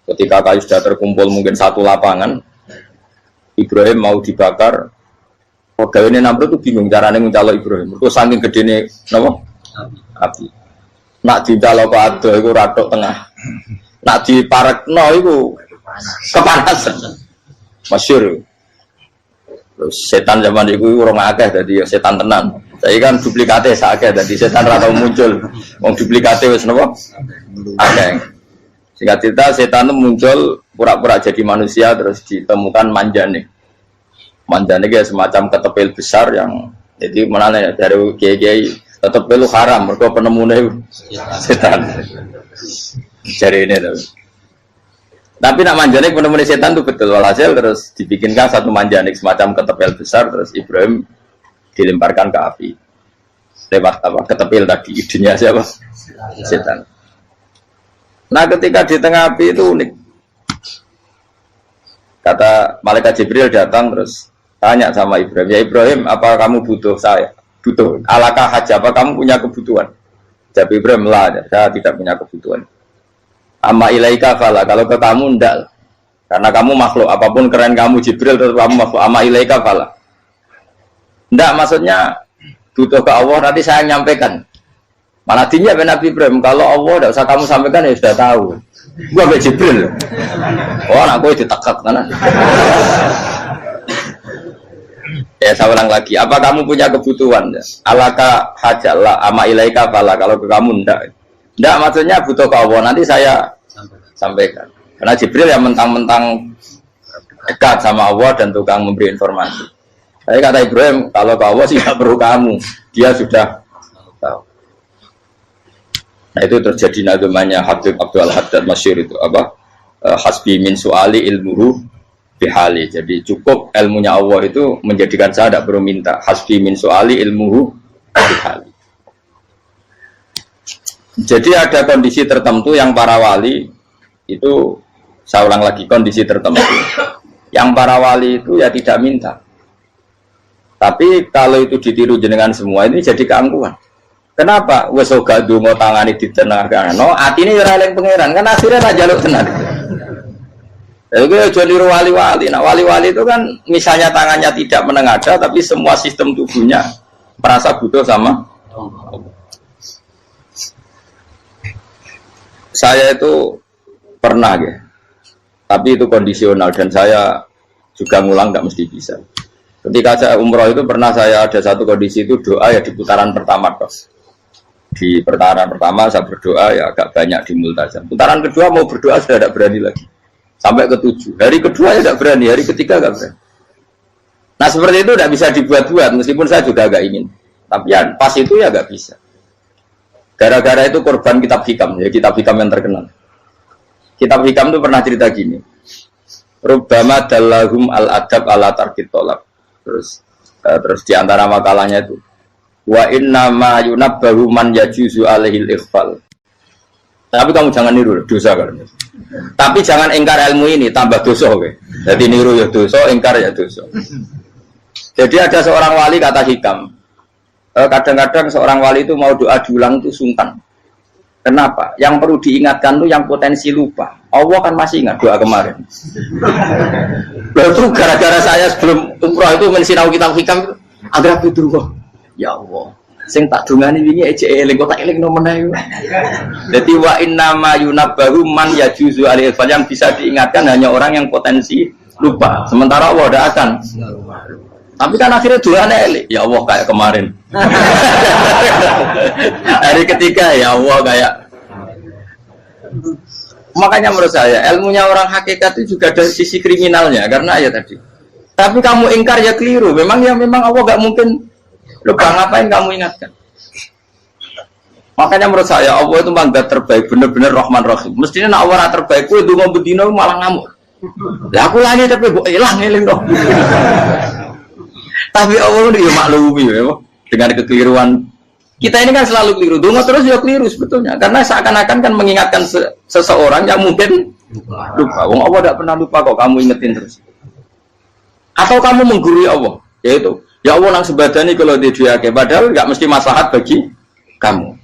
Ketika kayu sudah terkumpul mungkin satu lapangan, Ibrahim mau dibakar. Pegawainya Namrud itu bingung caranya mencalok Ibrahim. Itu saking gedene napa? Api. Nak dicalok ke ado iku ratok tengah. Nak diparekno iku kepanasan. Masyhur. Terus setan zaman itu orang akeh dadi setan tenan. Saya kan duplikate sakeh dadi setan ra tau muncul. Wong duplikate wis napa? Akeh. Singkat cerita setan itu muncul pura-pura jadi manusia terus ditemukan manjane. Manjane kayak semacam ketepil besar yang jadi mana ya dari kiai-kiai ketepil haram mergo penemune setan. Jari ini tuh. Tapi nak manjanik penemuan setan itu betul walhasil terus dibikinkan satu manjanik semacam ketepil besar terus Ibrahim dilemparkan ke api lewat apa ketepil tadi idenya siapa setan. Nah ketika di tengah api itu unik, kata malaikat Jibril datang terus tanya sama Ibrahim, ya Ibrahim apa kamu butuh saya? Butuh alakah haja apa kamu punya kebutuhan? Jawab Ibrahim lah saya tidak punya kebutuhan. Amma ilaika fala, kalau ke kamu ndak, karena kamu makhluk, apapun keren kamu Jibril tetap kamu makhluk. Amma ilaika fala, ndak maksudnya butuh ke Allah nanti saya nyampaikan. Malah dinya Nabi Ibrahim, kalau Allah ndak usah kamu sampaikan ya sudah tahu. Gua be Jibril. Oh anak gue ditekak mana? Ya saya ulang lagi, apa kamu punya kebutuhan? Alaka hajalah, amma ilaika fala, kalau ke kamu ndak. Nggak maksudnya butuh ke Allah nanti saya sampaikan. Karena Jibril yang mentang-mentang dekat sama Allah dan tukang memberi informasi. Saya kata Ibrahim kalau ke Allah sih nggak perlu kamu, dia sudah tahu. Nah itu terjadi namanya Habib Abdul Haddad masyhur itu apa? Hasbi min suali ilmuhu bihali. Jadi cukup ilmunya Allah itu menjadikan saya tidak perlu minta. Hasbi min suali ilmuhu bihali. Jadi ada kondisi tertentu yang para wali itu, saya ulang lagi kondisi tertentu yang para wali itu ya tidak minta. Tapi kalau itu ditiru jenengan semua ini jadi keangkuhan. Kenapa? Wes ora ndonga tangane ditenangano, atine ora eling pangeran kan akhirnya ra njaluk tenan. Jadi aja niru wali-wali. Nah wali-wali itu kan misalnya tangannya tidak menengadah tapi semua sistem tubuhnya merasa butuh sama Allah. Saya itu pernah ya, tapi itu kondisional dan saya juga ngulang nggak mesti bisa. Ketika saya umroh itu pernah saya ada satu kondisi itu doa ya di putaran pertama kos. Di putaran pertama saya berdoa ya agak banyak di multazam. Putaran kedua mau berdoa sudah tidak berani lagi. Sampai ke-7. Hari kedua ya tidak berani, hari ketiga nggak berani. Nah seperti itu tidak bisa dibuat-buat meskipun saya juga agak ingin. Tapi ya pas itu ya nggak bisa. Gara-gara itu korban kitab hikam, ya kitab hikam yang terkenal. Kitab hikam itu pernah cerita gini. Rubbama dallahum al-adab ala tarkit tolak. Terus di antara makalahnya itu wa inna ma yunabbahu man yajuzu alaihil ikhfal. Tapi kamu jangan niru dosa kan. Tapi jangan ingkar ilmu ini tambah dosa oke. Jadi niru ya dosa, ingkar ya dosa. Jadi ada seorang wali kata hikam. Kadang-kadang seorang wali itu mau doa diulang itu sungkan. Kenapa? Yang perlu diingatkan itu yang potensi lupa. Allah kan masih ingat doa kemarin. Lalu gara-gara saya sebelum umrah itu mensinau kitab hikam itu agar fitrullah. Ya Allah, sing tak dungani wingi ejek eling kok tak eling nomene. Dadi wa inna ma yunabbahu man yajuzu alil fal, yang bisa diingatkan hanya orang yang potensi lupa. Sementara Allah tidak akan. Tapi kan akhirnya doanya elik. Ya Allah kayak kemarin. Hari ketiga ya Allah kayak. Makanya menurut saya ilmunya orang hakikat itu juga dari sisi kriminalnya karena ya tadi. Tapi kamu ingkar ya keliru. Memang Allah gak mungkin lupa, ngapain kamu ingatkan. Makanya menurut saya Allah itu mangga terbaik, benar-benar Rahman Rahim. Mestinya nak orang terbaik itu ngomong bedino malah ngamuk. Lah aku lali tapi mbok ilang eling dong. Tapi Allah itu ya maklumi ya, dengan kekeliruan. Kita ini kan selalu keliru. Donga terus ya keliru sebetulnya. Karena seakan-akan kan mengingatkan seseorang yang mungkin lupa. Wong Allah tidak pernah lupa kok, kamu ingetin terus. Atau kamu menggurui Allah, yaitu ya Allah nang sebadani kalau di duake, padahal nggak mesti maslahat bagi kamu.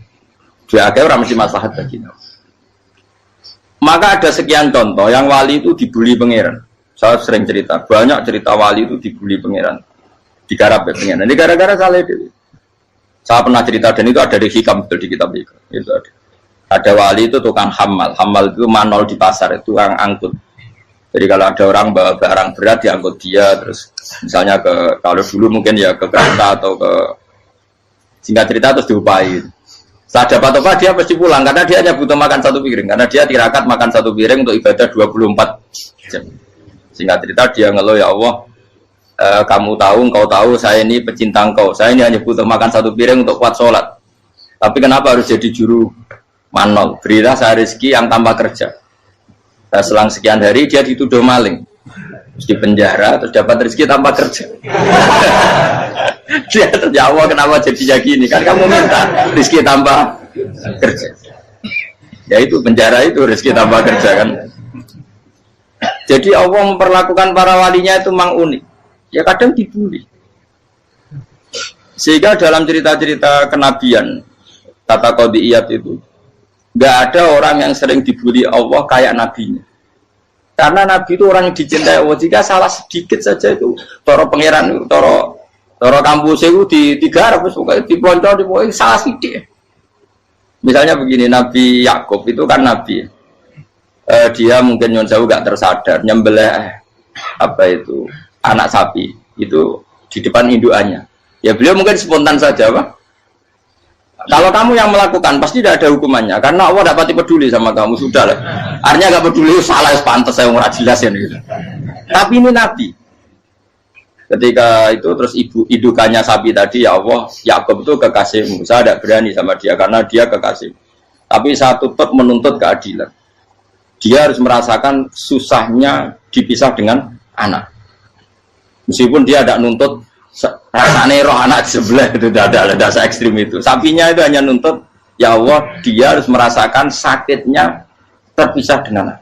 Duake orang mesti maslahat bagi kamu. Maka ada sekian contoh yang wali itu dibully pangeran. Saya sering cerita, banyak cerita wali itu dibully pangeran. Digarap ya pengen. Ini gara-gara salah itu. Saya pernah cerita dan itu ada di hikam betul di kitab itu. Itu ada. Ada wali itu tukang hamal. Hamal itu manol di pasar itu tukang angkut. Jadi kalau ada orang bawa barang berat diangkut dia, terus misalnya kalau dulu mungkin ya ke kereta atau ke singkat cerita terus diupain. Saat dapat apa dia pasti pulang karena dia hanya butuh makan satu piring karena dia tirakat makan satu piring untuk ibadah 24 jam. Singkat cerita dia ngeluh ya Allah. Kamu tahu, engkau tahu, saya ini pecinta engkau. Saya ini hanya butuh makan satu piring untuk kuat sholat. Tapi kenapa harus jadi juru manol? Berilah saya rezeki yang tanpa kerja. Nah, selang sekian hari dia dituduh maling, terus di penjara, terus dapat rezeki tanpa kerja. Dia terjawab kenapa jadinya gini? Kan kamu minta rezeki tanpa kerja. Ya itu penjara itu rezeki tanpa kerja kan. Jadi Allah memperlakukan para walinya itu memang unik. Ya kadang dibully. Sehingga dalam cerita-cerita kenabian tata qadiyat itu nggak ada orang yang sering dibully Allah kayak nabinya. Karena nabi itu orang yang dicintai Allah. Jika salah sedikit saja itu toro pangeran, toro kampus itu digarap, pokoknya diponcol, salah sedikit. Misalnya begini, Nabi Yakub itu kan nabi. Dia mungkin nyon jauh nggak tersadar nyembelih anak sapi itu di depan indukannya. Ya beliau mungkin spontan saja, Pak. Kalau kamu yang melakukan pasti tidak ada hukumannya karena Allah tidak pati peduli sama kamu, sudah lah. Artinya nggak peduli, salah pantas saya nggak jelas ya gitu. Tapi ini Nabi. Ketika itu terus indukannya sapi tadi, ya Allah, Yakub itu kekasihmu. Saya tidak berani sama dia karena dia kekasih. Tapi saya tetap menuntut keadilan. Dia harus merasakan susahnya dipisah dengan anak. Meskipun dia tidak nuntut rasanya roh anak sebelah itu tidak ada se ekstrim itu. Sapinya itu hanya nuntut ya Allah dia harus merasakan sakitnya terpisah dengan anak.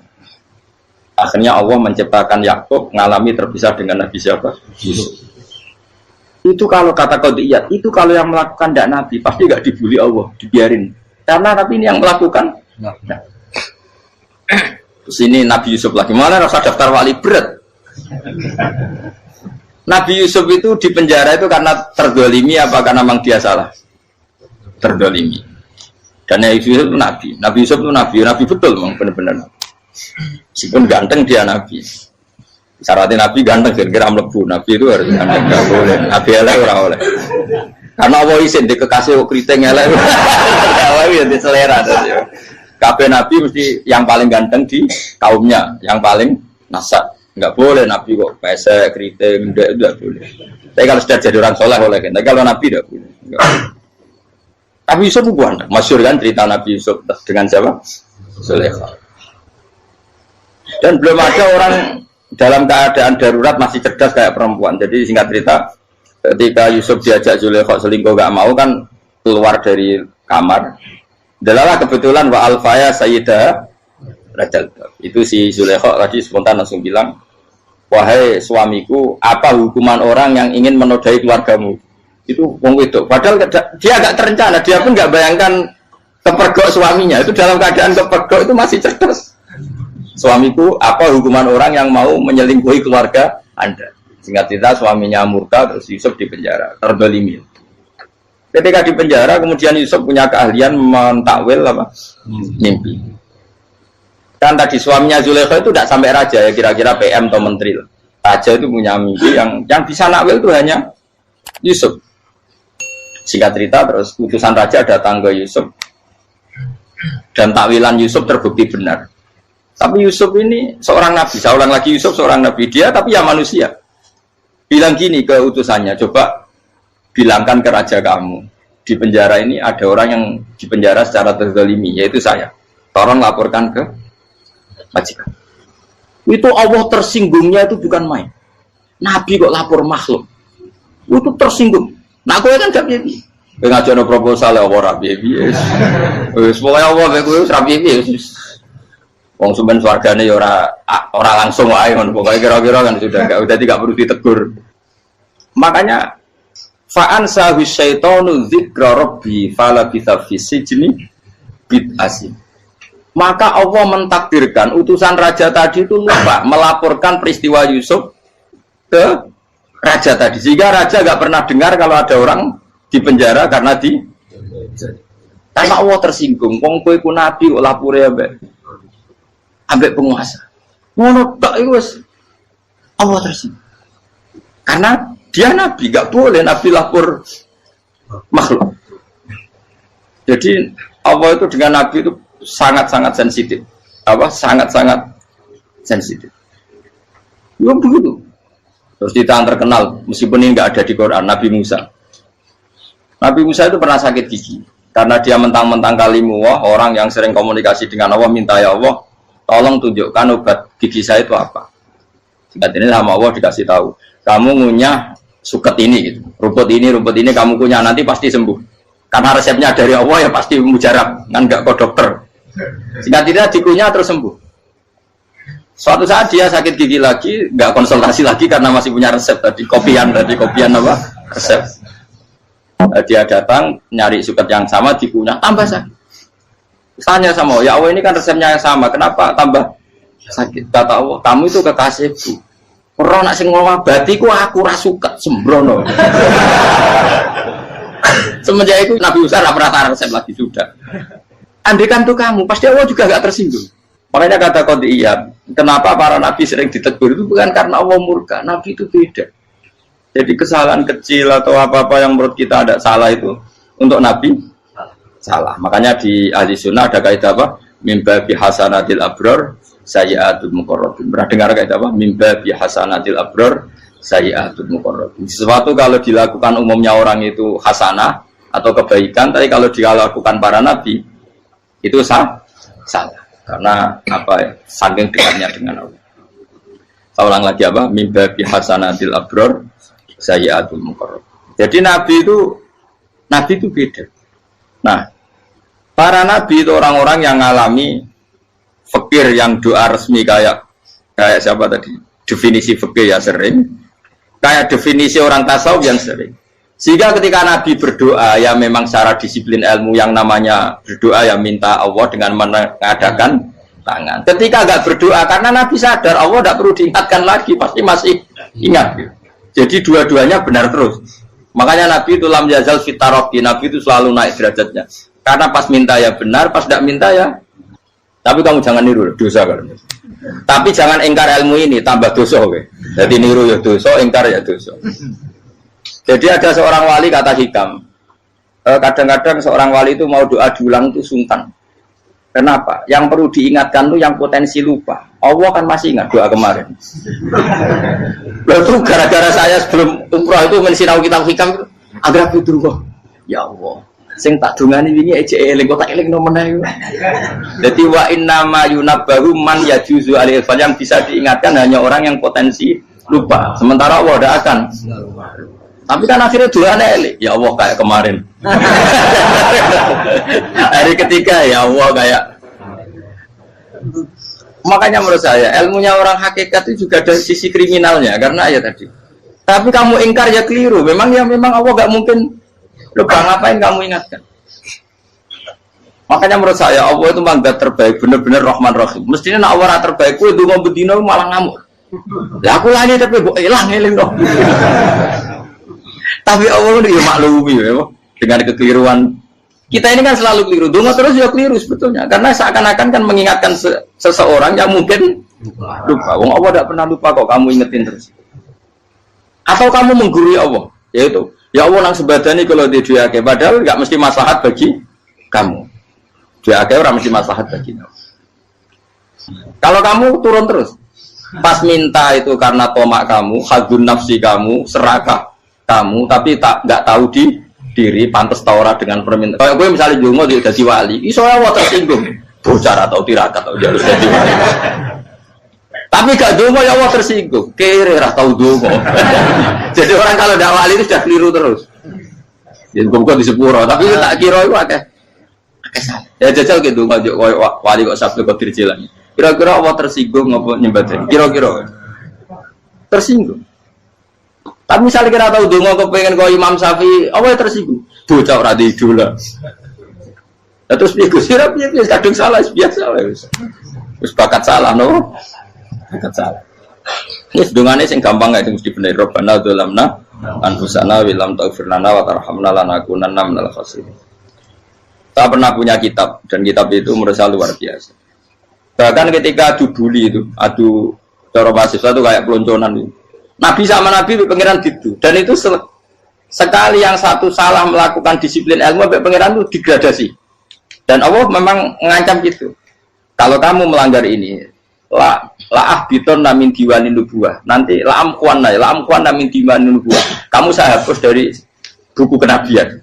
Akhirnya Allah menciptakan Yakub mengalami terpisah dengan Nabi siapa? Yusuf. Itu kalau kata qadiyat, itu kalau yang melakukan tidak Nabi pasti nggak dibully Allah, dibiarin. Karena Nabi ini yang melakukan. Nah. Terus ini Nabi Yusuf lagi, malah rasa daftar wali berat. Nabi Yusuf itu di penjara itu karena terdolimi apa karena memang dia salah? Terdolimi. Dan Nabi Yusuf itu Nabi. Nabi Yusuf itu Nabi betul memang benar-benar. Meskipun ganteng dia Nabi. Syaratnya Nabi ganteng kira-kira mlebu. Nabi itu harus ganteng, nggak boleh. Nabi elek ora oleh. Karena Allah izin di kekasih keriting elek. Allah ya di selera. Kabeh Nabi mesti yang paling ganteng di kaumnya, yang paling nasab. Enggak boleh Nabi kok pesek, keriting, enggak boleh. Tapi kalau sudah jadi orang soleh boleh kan. Tapi kalau Nabi enggak boleh. Nabi Yusuf bukan, masyhur kan cerita Nabi Yusuf dengan siapa? Zulaikha. Dan belum ada orang dalam keadaan darurat masih cerdas kayak perempuan. Jadi singkat cerita, ketika Yusuf diajak Zulaikha selingkuh enggak mau kan keluar dari kamar. Dalalah kebetulan wa alfaya sayyidah Rajal. Itu si Zulaikha tadi spontan langsung bilang, wahai suamiku, apa hukuman orang yang ingin menodai keluargamu? Itu wong wedok. Padahal dia agak terencana, dia pun nggak bayangkan kepergok suaminya. Itu dalam keadaan kepergok itu masih cerdas. Suamiku, apa hukuman orang yang mau menyelingkuhi keluarga Anda? Singkat cerita suaminya murka, terus Yusuf di penjara, terdolimi. Ketika di penjara, kemudian Yusuf punya keahlian mentakwil apa? Mimpi. Kan tadi suaminya Zulaikha itu tidak sampai raja ya, kira-kira PM atau menteri. Raja itu punya mimpi yang bisa nakwil itu hanya Yusuf. Singkat cerita terus utusan raja datang ke Yusuf dan takwilan Yusuf terbukti benar. Tapi Yusuf ini seorang nabi, saya ulang lagi Yusuf seorang nabi, dia tapi ya manusia. Bilang gini ke utusannya, coba bilangkan ke raja kamu, di penjara ini ada orang yang di penjara secara terzalimi, yaitu saya. Tolong laporkan ke majikan. Itu Allah tersinggungnya itu bukan main. Nabi kok lapor makhluk. Itu tersinggung. Nah, kowe kan gak piye-piye. Kowe ngajono proposal ya ora piye-piye. Wis pokoke Allah kowe wis ra piye-piye. Wong sampean swargane ya ora langsung wae ngono. Pokoke kira-kira kan sudah enggak perlu ditegur. Makanya fa'an sahu syaitanu dzikra rabbi fala bitha fi sijni bid'asin. Maka Allah mentakdirkan utusan raja tadi itu lupa melaporkan peristiwa Yusuf ke raja tadi, sehingga raja gak pernah dengar kalau ada orang di penjara karena Allah tersinggung. Wong kowe ku nabi kok lapore ambek penguasa. Ngono tok iku wis Allah tersinggung. Karena dia nabi, gak boleh nabi lapor makhluk. Jadi Allah itu dengan nabi itu sangat-sangat sensitif. Sangat-sangat sensitif. Ya begitu. Terus kita yang terkenal, meskipun ini nggak ada di Quran, Nabi Musa. Nabi Musa itu pernah sakit gigi karena dia mentang-mentang kalimullah, orang yang sering komunikasi dengan Allah, minta ya Allah, tolong tunjukkan obat gigi saya itu apa. Singkat ini sama Allah dikasih tahu, kamu ngunyah suket ini, gitu. rumput ini kamu kunyah nanti pasti sembuh. Karena resepnya dari Allah ya pasti mujarab, kan nggak kok dokter. Singkat ini dikunyah terus sembuh. Suatu saat dia sakit gigi lagi, nggak konsultasi lagi karena masih punya resep tadi kopian apa resep. Dia datang nyari suket yang sama dikunyah tambah sakit. Tanya sama Allah, ya Allah ini kan resepnya yang sama, kenapa tambah sakit? Kata Allah, kamu itu kekasihku. Orang nak sing ngobati ku aku ra suket sembrono. Semenjak itu Nabi Musa pernah taruh resep lagi sudah. Andaikan tuh kamu, pasti Allah juga nggak tersinggung. Makanya kata Qadiyat, kenapa para nabi sering ditegur itu bukan karena Allah murka, nabi itu beda. Jadi kesalahan kecil atau apa-apa yang menurut kita ada salah itu untuk nabi salah. Makanya di ahli sunnah ada kaidah apa? Mimba bi hasanatil abror sayyi'atul muqarrabin. Pernah dengar kaidah apa? Mimba bi hasanatil abror sayyi'atul muqarrabin. Sesuatu kalau dilakukan umumnya orang itu hasanah atau kebaikan, tapi kalau dilakukan para nabi itu salah. Karena apa ya, saking dekatnya dengan Allah. Saya ulang lagi apa? Mimba bi hasanatil abror sayyi'atul muqarrab. Jadi nabi itu beda. Nah, para nabi itu orang-orang yang ngalami fikir yang doa resmi kayak siapa tadi? Definisi fikir ya sering. Kayak definisi orang tasawuf yang sering. Sehingga ketika Nabi berdoa, ya memang secara disiplin ilmu yang namanya berdoa ya minta Allah dengan mengadakan tangan. Ketika enggak berdoa, karena Nabi sadar Allah tidak perlu diingatkan lagi, pasti masih ingat. Jadi dua-duanya benar terus. Makanya Nabi itu lam yazal fitaroki, Nabi itu selalu naik derajatnya. Karena pas minta ya benar, pas tidak minta ya. Tapi kamu jangan niru, dosa kan. Tapi jangan ingkar ilmu ini, tambah dosa. Jadi niru ya dosa, ingkar ya dosa. Jadi ada seorang wali kata Hikam, kadang-kadang seorang wali itu mau doa diulang itu sungkan. Kenapa? Yang perlu diingatkan itu yang potensi lupa. Allah kan masih ingat doa kemarin. Lalu gara-gara saya sebelum umrah itu mensinau kitab Hikam, agar aku dulu, ya Allah, sing tak dungani wingi ejek eling kok tak eling nomene. Jadi wa inna ma yunabbahu man yajuzu alil fal, yang bisa diingatkan hanya orang yang potensi lupa. Sementara Allah tidak akan. Tapi kan akhirnya doanya elik, ya Allah kayak kemarin. Hari ketiga ya Allah kayak. Makanya menurut saya ilmunya orang hakikat itu juga ada sisi kriminalnya karena ya tadi. Tapi kamu ingkar ya keliru. Memang Allah gak mungkin lupa, ngapain kamu ingatkan. Makanya menurut saya Allah itu mandat terbaik, benar-benar Rahman Rahim. Mestinya nak Allah terbaik, itu mau bedino malah ngamuk. Ya aku lagi tapi kok hilang dong. Tapi Allah itu ya maklumi ya, dengan kekeliruan. Kita ini kan selalu keliru, donga terus ya keliru sebetulnya. Karena seakan-akan kan mengingatkan seseorang yang mungkin lupa. Wong Allah tidak pernah lupa kok, kamu ingetin terus. Atau kamu menggurui Allah, yaitu ya Allah nang sebadani kalau di diake, padahal nggak mesti maslahat bagi kamu. Diake orang mesti maslahat bagi kamu. Kalau kamu turun terus, pas minta itu karena tomak kamu, hadun nafsi kamu, serakah kamu, tapi nggak tahu diri pantas taura dengan permintaan. Kalau gue misalnya jongo dia jadi wali, iso Allah tersinggung, bocah atau tirakat atau dia harus jadi wali. Tapi gak dongo ya Allah tersinggung. Kere ra tau dongo. Jadi orang kalau ndak wali itu sudah keliru terus. Ya kok di sepuro, tapi tak kira itu akeh. Ya jajal gitu dongo koyo wali kok sabtu kok dirjelang. Kira-kira Allah tersinggung ngopo nyembah? Kira-kira tersinggung. Tapi misalnya kira tahu dongo kepengen kau Imam Syafi'i, apa yang tersinggung? Bocah ora di idola. Lah terus piye Gus? Piye kadung salah biasa wis. Wis bakat salah no. Bakat salah. Wis dongane sing gampang gak mesti bener. Rabbana dzalamna anfusana wa lam taghfir lana wa tarhamna lanakunanna minal khasirin. Saya pernah punya kitab dan kitab itu menurut saya luar biasa. Bahkan ketika adu bully itu, adu cara mahasiswa itu kayak pelonconan itu. Nabi sama Nabi pengiran gitu. Dan itu sekali yang satu salah melakukan disiplin ilmu, pengiran itu degradasi. Dan Allah memang mengancam gitu. Kalau kamu melanggar ini, la'ah biton namin diwanin nubuah. Nanti la'am kuan namin diwanin nubuah. Kamu saya hapus dari buku kenabian.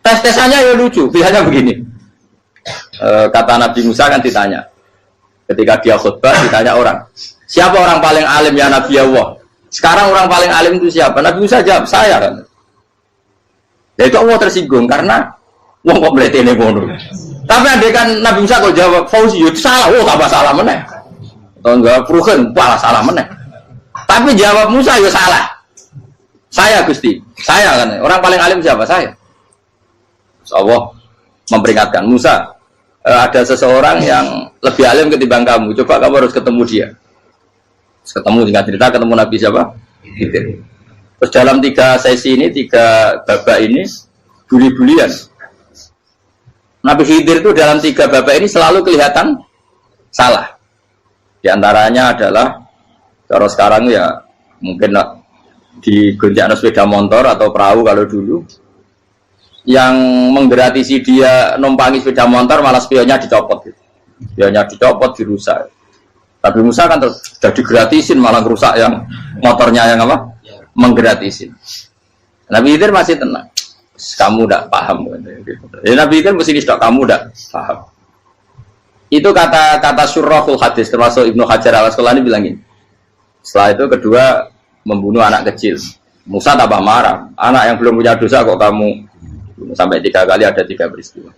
Tes-tesannya ya lucu. Pilihannya begini. Kata Nabi Musa kan ditanya. Ketika dia khutbah ditanya orang. Siapa orang paling alim ya Nabi Allah? Sekarang orang paling alim itu siapa? Nabi Musa jawab, saya kan. Ya itu Allah tersinggung karena wong kok mletene ngono. Tapi andai kan Nabi Musa kok jawab Fauzi itu salah, tambah salah meneh. Atau enggak Prugen, malah salah meneh. Tapi jawab Musa ya salah. Saya Gusti, saya kan. Orang paling alim siapa? Saya. Allah memperingatkan Musa, ada seseorang yang lebih alim ketimbang kamu. Coba kamu harus ketemu dia. Ketemu tinggal cerita ketemu Nabi siapa? Khidir. Terus dalam 3 sesi ini, 3 babak ini buli-bulian. Nabi Khidir itu dalam 3 babak ini selalu kelihatan salah. Di antaranya adalah kalau sekarang ya mungkin di gonjak sepeda motor atau perahu kalau dulu yang menggratisi dia numpangi sepeda motor malah spionnya dicopot. Spionnya dicopot, dirusak. Tapi Musa kan sudah digratisin malah rusak yang motornya yang apa? Menggratisin. Nabi Khidir masih tenang. Kamu tidak paham. Ya, Nabi Khidir mesti tidak kamu tidak paham. Itu kata Surahul Hadis termasuk Ibnu Hajar Al-Asqalani bilang ini. Setelah itu kedua membunuh anak kecil. Musa tambah marah. Anak yang belum punya dosa kok kamu sampai 3 kali ada 3 peristiwa.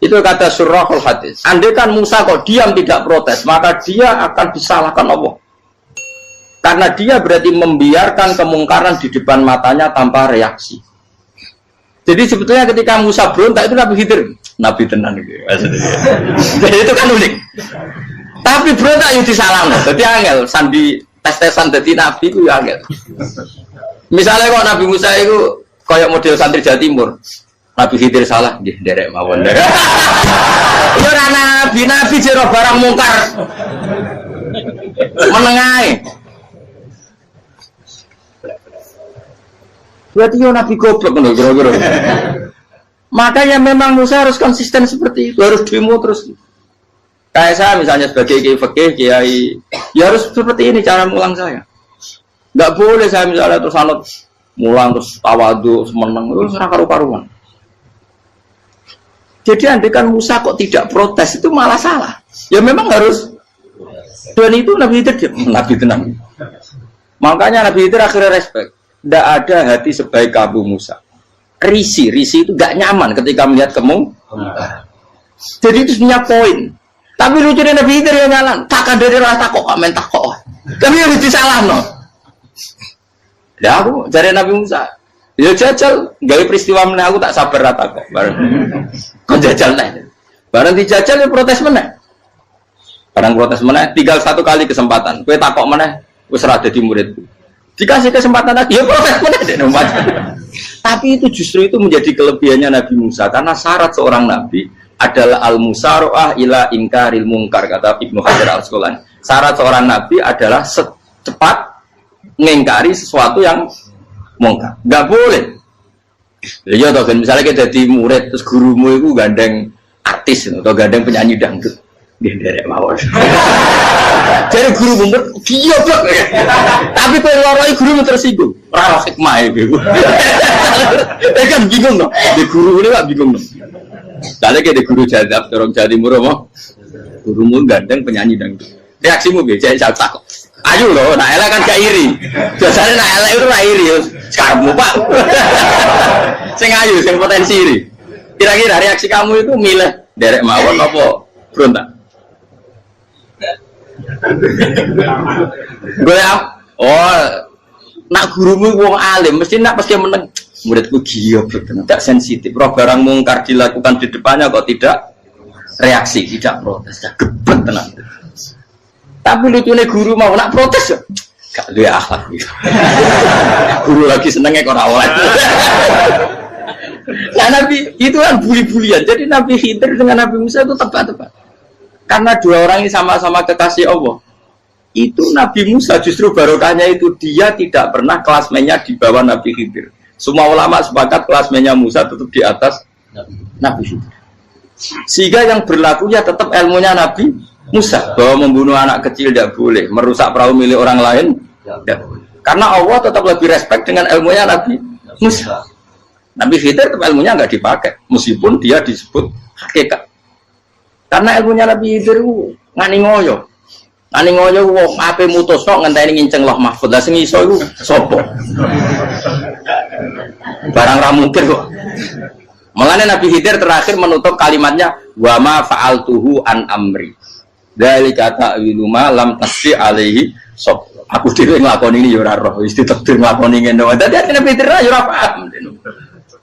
Itu kata Surahul Hadis. Andai kan Musa kok diam tidak protes, maka dia akan disalahkan Allah. Karena dia berarti membiarkan kemungkaran di depan matanya tanpa reaksi. Jadi sebetulnya ketika Musa berontak itu Nabi Khidir, Nabi tenan gitu. Jadi itu kan unik. Tapi berontak itu disalahkan. Jadi angel sandi tes-tesan jadi Nabi itu ya angel. Misalnya kok Nabi Musa itu kayak model santri Jawa Timur. Nabi Khidir salah, derek mawon. Ya ora nabi jero barang mungkar. Menengae. Berarti yo nabi goblok ngono kira-kira. Makanya memang Musa harus konsisten seperti itu, harus demo terus. Kayak saya misalnya sebagai kiai fikih, kiai ya harus seperti ini cara mulang saya. Enggak boleh saya misalnya terus anut mulang terus tawadhu semeneng terus ora karu-karuan. Jadi andekan Musa kok tidak protes itu malah salah. Ya memang harus. Dan itu Nabi Khidir Nabi tenang. Makanya Nabi Khidir akhirnya respect. Tidak ada hati sebaik kamu Musa. Risi itu gak nyaman ketika melihat kamu. Jadi itu punya poin. Tapi lucunya Nabi Khidir yang nyalan. Tak ada rasa kok main tak kok. Tapi harus disalah no. Ya aku cari Nabi Musa. Ya jajal, gawe peristiwa meneh aku tak sabar rata kok. Bareng. Kok jajal neh. Bareng dijajal ya protes meneh. Bareng protes meneh, tinggal 1 kali kesempatan. Kowe takok meneh, wis ora dadi muridku. Dikasih kesempatan lagi, ya protes meneh dek nomor. Tapi itu justru itu menjadi kelebihannya Nabi Musa karena syarat seorang nabi adalah al-musara'ah ila inkaril munkar kata Ibnu Hajar Al-Asqalani. Syarat seorang nabi adalah secepat mengingkari sesuatu yang mungkar. Enggak boleh. Ya toh kan misalnya kita jadi murid terus gurumu itu gandeng artis atau gandeng penyanyi dangdut. Nggih derek mawon. Jadi guru murid dia blok. Tapi kalau guru tersinggung, ora hikmah iku. Kan bingung no. Di guru ini kok bingung no. Lha lek di guru jadab dorong jadi muro mo. Gurumu gandeng penyanyi dangdut. Reaksimu piye? Jek tak. Ayo loh, nak elek kan gak iri. Biasanya nak elek itu nak iri. Sekarang Pak. Sing ayu, sing potensi iri. Kira-kira reaksi kamu itu milih derek mawon apa berontak? Gue nak gurumu wong alim mesti nak pasti meneng. Muridku giyo betul, tidak sensitif. Roh barang mungkar dilakukan di depannya kok tidak reaksi, tidak protes, tidak gebet tenang. Tapi lucunya guru mau nak protes ya, gak luwe akhlak. Guru lagi senengnya kok rawat. Nah Nabi itu kan bully-bulian. Jadi Nabi Khidir dengan Nabi Musa itu tepat-tepat. Karena dua orang ini sama-sama kekasih Allah. Itu Nabi Musa justru barokahnya itu dia tidak pernah klasmennya di bawah Nabi Khidir. Semua ulama sepakat klasmennya Musa tetap di atas Nabi Khidir. Sehingga yang berlaku ya tetap ilmunya Nabi Musa bahwa membunuh anak kecil tidak boleh, merusak perahu milik orang lain tidak boleh. Karena Allah tetap lebih respect dengan ilmunya Nabi Musa. Nabi Khidir tetap ilmunya nggak dipakai, meskipun dia disebut hakikat. Karena ilmunya Nabi Khidir ngani ngoyo, wong ape mutusno ngenteni nginceng loh mahfud. Lah sing iso iku sapa? Barang ra mungkin kok. Mulane Nabi Khidir terakhir menutup kalimatnya wa ma fa'altuhu an amri. Dzalika ta'wilu ma lam tasdi alaihi sob. Aku dhewe nglakoni ini ya ora roh, wis ditakdir nglakoni ngene wae. Dadi Nabi Khidir ya ora paham.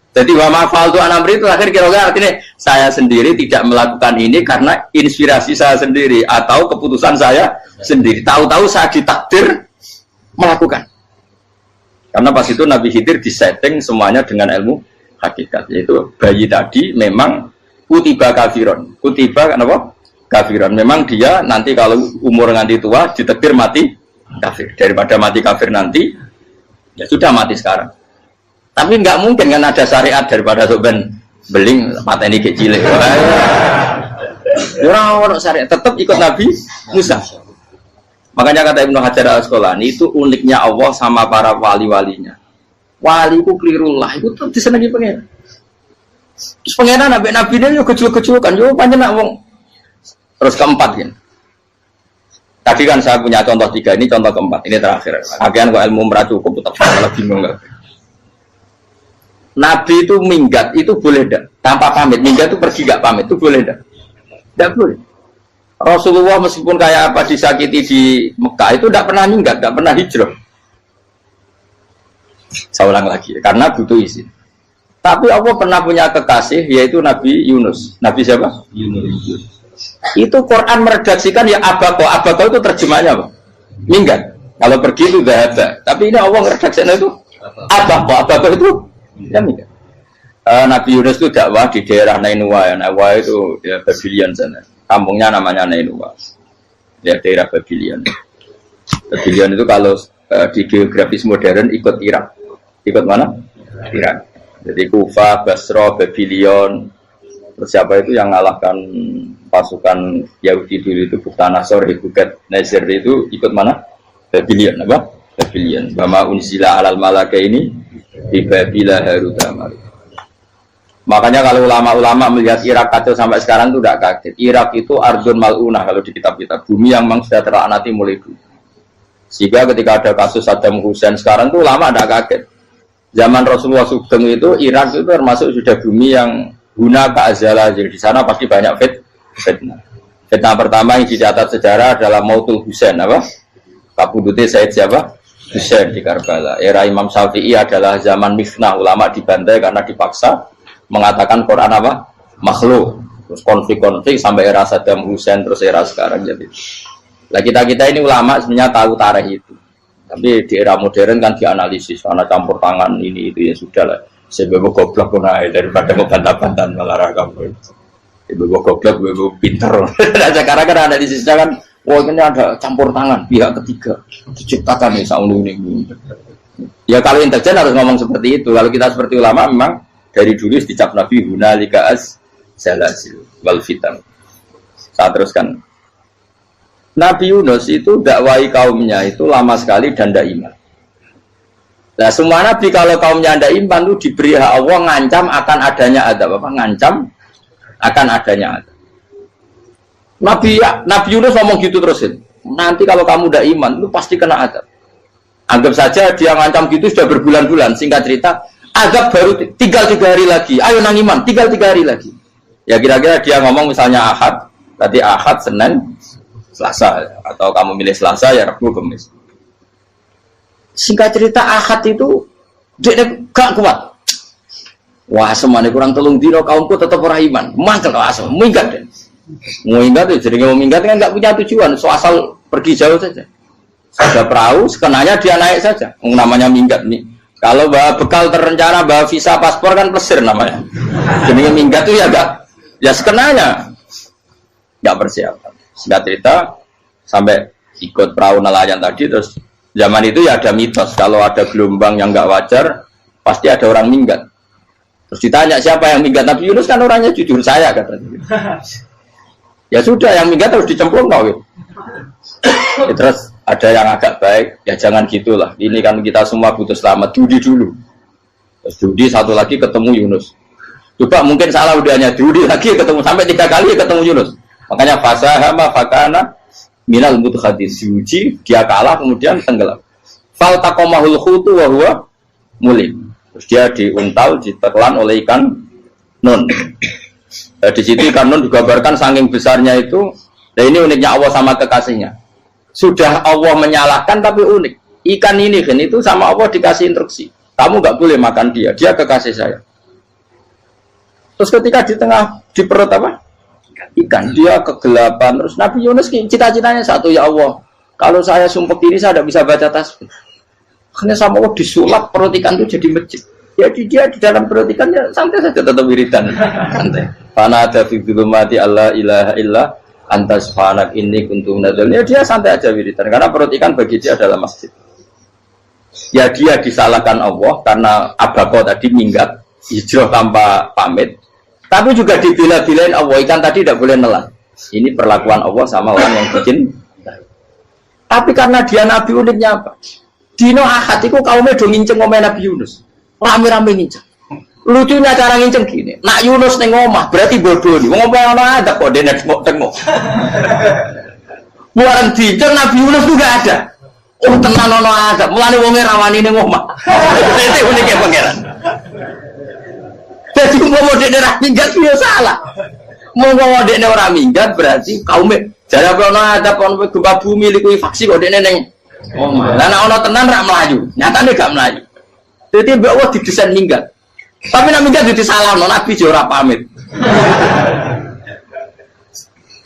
Jadi wa ma fa'altu an amri itu akhir kira-kira artinya saya sendiri tidak melakukan ini karena inspirasi saya sendiri atau keputusan saya sendiri. Tahu-tahu saya ditakdir melakukan. Karena pas itu Nabi Khidir disetting semuanya dengan ilmu hakikat, yaitu bayi tadi memang kutiba kafiron. Kutiba kenapa? Kafiron. Memang dia nanti kalau umur nganti tua ditakdir mati kafir. Daripada mati kafir nanti, ya sudah mati sekarang. Tapi nggak mungkin kan ada syariat daripada soben beling mateni kecil. Orang syariat tetap ikut Nabi Musa. Makanya kata Ibnu Hajar Al-Asqalani itu uniknya Allah sama para wali-walinya. Waliku klirullah itu tuh disenangi pengen. Terus pengenan nabi ini yo kecil-kecil kan yo panjang wong. Terus keempat kan. Tadi kan saya punya contoh 3, ini contoh keempat, ini terakhir. Agian kok ilmu merah cukup tetap salah bingung enggak. Nabi itu minggat itu boleh enggak? Tanpa pamit, minggat itu pergi enggak pamit itu boleh enggak? Enggak boleh. Rasulullah meskipun kayak apa disakiti di Mekah itu enggak pernah minggat, enggak pernah hijrah. Saya ulang lagi, karena butuh izin. Tapi Allah pernah punya kekasih, yaitu Nabi Yunus. Nabi siapa? Yunus. Itu Quran meredaksikan ya abako. Abako itu terjemahnya apa? Minggat. Kalau pergi itu dahaba. Tapi ini Allah meredaksikan itu abako. Abako itu ya minggat. Nabi Yunus itu dakwah di daerah Nainua. Nainua itu ya Babylon sana. Kampungnya namanya Nainua. Ya daerah Babylon. Babylon itu kalau di geografis modern ikut Irak. Ikut mana? Irak. Jadi Kufah, Basra, Babylon. Terus siapa itu yang mengalahkan pasukan Yahudi dulu itu Buktanasor, Hebuket, Nazir itu ikut mana? Babylon, apa? Babylon. Bama unsila alal malaka ini di Babila Harutama. Makanya kalau ulama-ulama melihat Irak kacau sampai sekarang itu tidak kaget. Irak itu Ardun Mal'unah kalau di kitab-kitab. Bumi yang memang sudah terlaknati mulai dulu. Sehingga ketika ada kasus Saddam Hussein sekarang itu ulama tidak kaget. Zaman Rasulullah Sugeng itu Irak itu termasuk sudah bumi yang guna keazalah. Jadi di sana pasti banyak fitnah. Fitnah pertama yang dicatat sejarah adalah Mautul Husain, apa? Kabudutnya Said siapa? Husain di Karbala. Era Imam Syafi'i adalah zaman mifnah, ulama dibantai karena dipaksa mengatakan Quran apa? Makhluk. Terus konflik-konflik sampai era Saddam Hussein terus era sekarang jadi. Lah kita ini ulama sebenarnya tahu tarikh itu. Tapi di era modern kan dianalisis karena campur tangan ini itu ya sudah lah. Sebab goblok pun daripada ngebantah-bantahan malah ragam. Ibu goblok, ibu pinter. Sekarang kan analisisnya kan, wah ini ada campur tangan pihak ketiga diciptakan nih saunu ini. Ya kalau intelijen harus ngomong seperti itu. Kalau kita seperti ulama memang dari dulu dicap Nabi hunalika az-zalazil wal fitan. Saya teruskan. Nabi Yunus itu dakwai kaumnya itu lama sekali dan tidak iman. Nah semua nabi kalau kaumnya tidak iman itu diberi hak Allah ngancam akan adanya adab apa? Ngancam akan adanya adab. Nabi Yunus ngomong gitu terusin. Nanti kalau kamu udah iman, itu pasti kena azab. Anggap saja dia ngancam gitu sudah berbulan-bulan. Singkat cerita, azab baru tinggal 3 hari lagi. Ayo nang iman, tinggal 3 hari lagi. Ya kira-kira dia ngomong misalnya Ahad, berarti Ahad, Senin, Selasa. Atau kamu milih Selasa, ya Rabu, Kamis. Singkat cerita Ahad itu dia gak kuat. Wah, semuanya kurang telung dino kaumku tetap orang iman. Mangkel asal, minggat deh. Minggat itu jadi minggat kan nggak punya tujuan, so asal pergi jauh saja. Ada perahu, sekenanya dia naik saja. Namanya minggat nih. Kalau bawa bekal terencana, bawa visa, paspor kan plesir namanya. Jadi minggat itu ya enggak, ya sekenanya nggak persiapan. Singkat cerita sampai ikut perahu nelayan tadi, terus zaman itu ya ada mitos kalau ada gelombang yang nggak wajar pasti ada orang minggat. Terus ditanya siapa yang minggat, Nabi Yunus kan orangnya jujur, saya katanya. Ya sudah, yang minggat harus dicemplung kau. Ya, terus ada yang agak baik, ya jangan gitulah. Ini kan kita semua butuh selamat. Dudi dulu. Terus Dudi satu lagi ketemu Yunus. Coba mungkin salah udahnya Dudi lagi ketemu sampai 3 kali ketemu Yunus. Makanya fasahama fakana minal mudkhadis, diuji dia kalah kemudian tenggelam. Fal taqamahul khutu wa huwa mulim. Terus dia diuntal, ditelan oleh ikan nun. Di situ ikan nun digambarkan saking besarnya itu. Dan ini uniknya Allah sama kekasihnya. Sudah Allah menyalahkan tapi unik. Ikan ini kan itu sama Allah dikasih instruksi. Kamu nggak boleh makan dia. Dia kekasih saya. Terus ketika di tengah di perut apa? Ikan, dia kegelapan. Terus Nabi Yunus cita-citanya satu, ya Allah, kalau saya sumpah ini saya tidak bisa baca tasbih. Karena sama Allah disulap perut ikan itu jadi masjid. Jadi dia di dalam perut ikan ya santai saja tetap wiridan. Santai. Fana ada fi dzulumati alla ilaha illa anta subhanak inni kuntu minadz zalimin. Dia santai aja wiridan karena perut ikan bagi dia adalah masjid. Ya dia disalahkan Allah karena abako tadi minggat hijrah tanpa pamit. Tapi juga dibela-belain Allah, ikan tadi tidak boleh nelan. Ini perlakuan Allah sama orang yang bikin. Tapi karena dia Nabi, uniknya apa? Dino Ahad itu kaumnya do nginceng omah Nabi Yunus. Rame-rame nginceng. Lucunya cara nginceng gini. Nak Yunus neng omah berarti bodoh nih. Ngomong ono ada kok dene tengok. Buaran dinceng Nabi Yunus itu gak ada. Oh tenan ono ada. Mulane wonge rawani ning omah. Itu uniknya pangeran. Jadi mau dekne ora minggat ya salah. Mau dekne ora minggat berarti kaumnya jare ono ada ono gempa bumi liku faksi kok dekne ning omah. Lah nek ono tenan ra mlayu. Nyatane gak mlayu. Jadi mbak Allah didesain minggat. Tapi nak minggat disalahno Nabi yo ora pamit.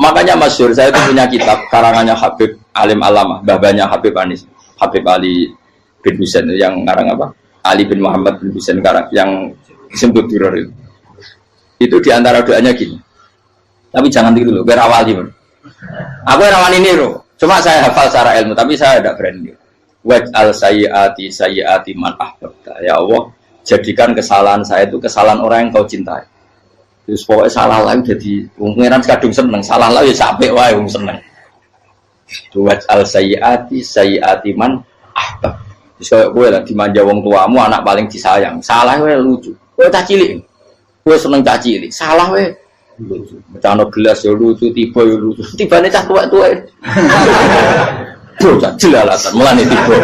Makanya masyhur saya itu punya kitab karangannya Habib Alim Alamah, babanya Habib Anis, Habib Ali bin Husain yang ngarang apa? Ali bin Muhammad bin Husain karang yang disebut duror itu diantara doanya gini. Tapi jangan gitu loh, biar awali bro. Aku rawan ini bro. Cuma saya hafal secara ilmu, tapi saya tidak berani. Waj'al sayyiati man ahbabta. Ya Allah, jadikan kesalahan saya itu kesalahan orang yang kau cintai. Terus pokoknya salah lagi jadi pengiran kadung seneng, salah lagi sampai wae wong seneng. Waj'al sayyiati man ahbab. Terus kayak gue lah dimanja wong tuamu, anak paling disayang. Salah gue lucu. Gue tak cilik. Gue seneng tak cilik. Salah gue lucu. Becano gelas ya lucu, tiba ya lucu. Tibane cah tuwek-tuwek. Bocah jelalatan mulane tiba.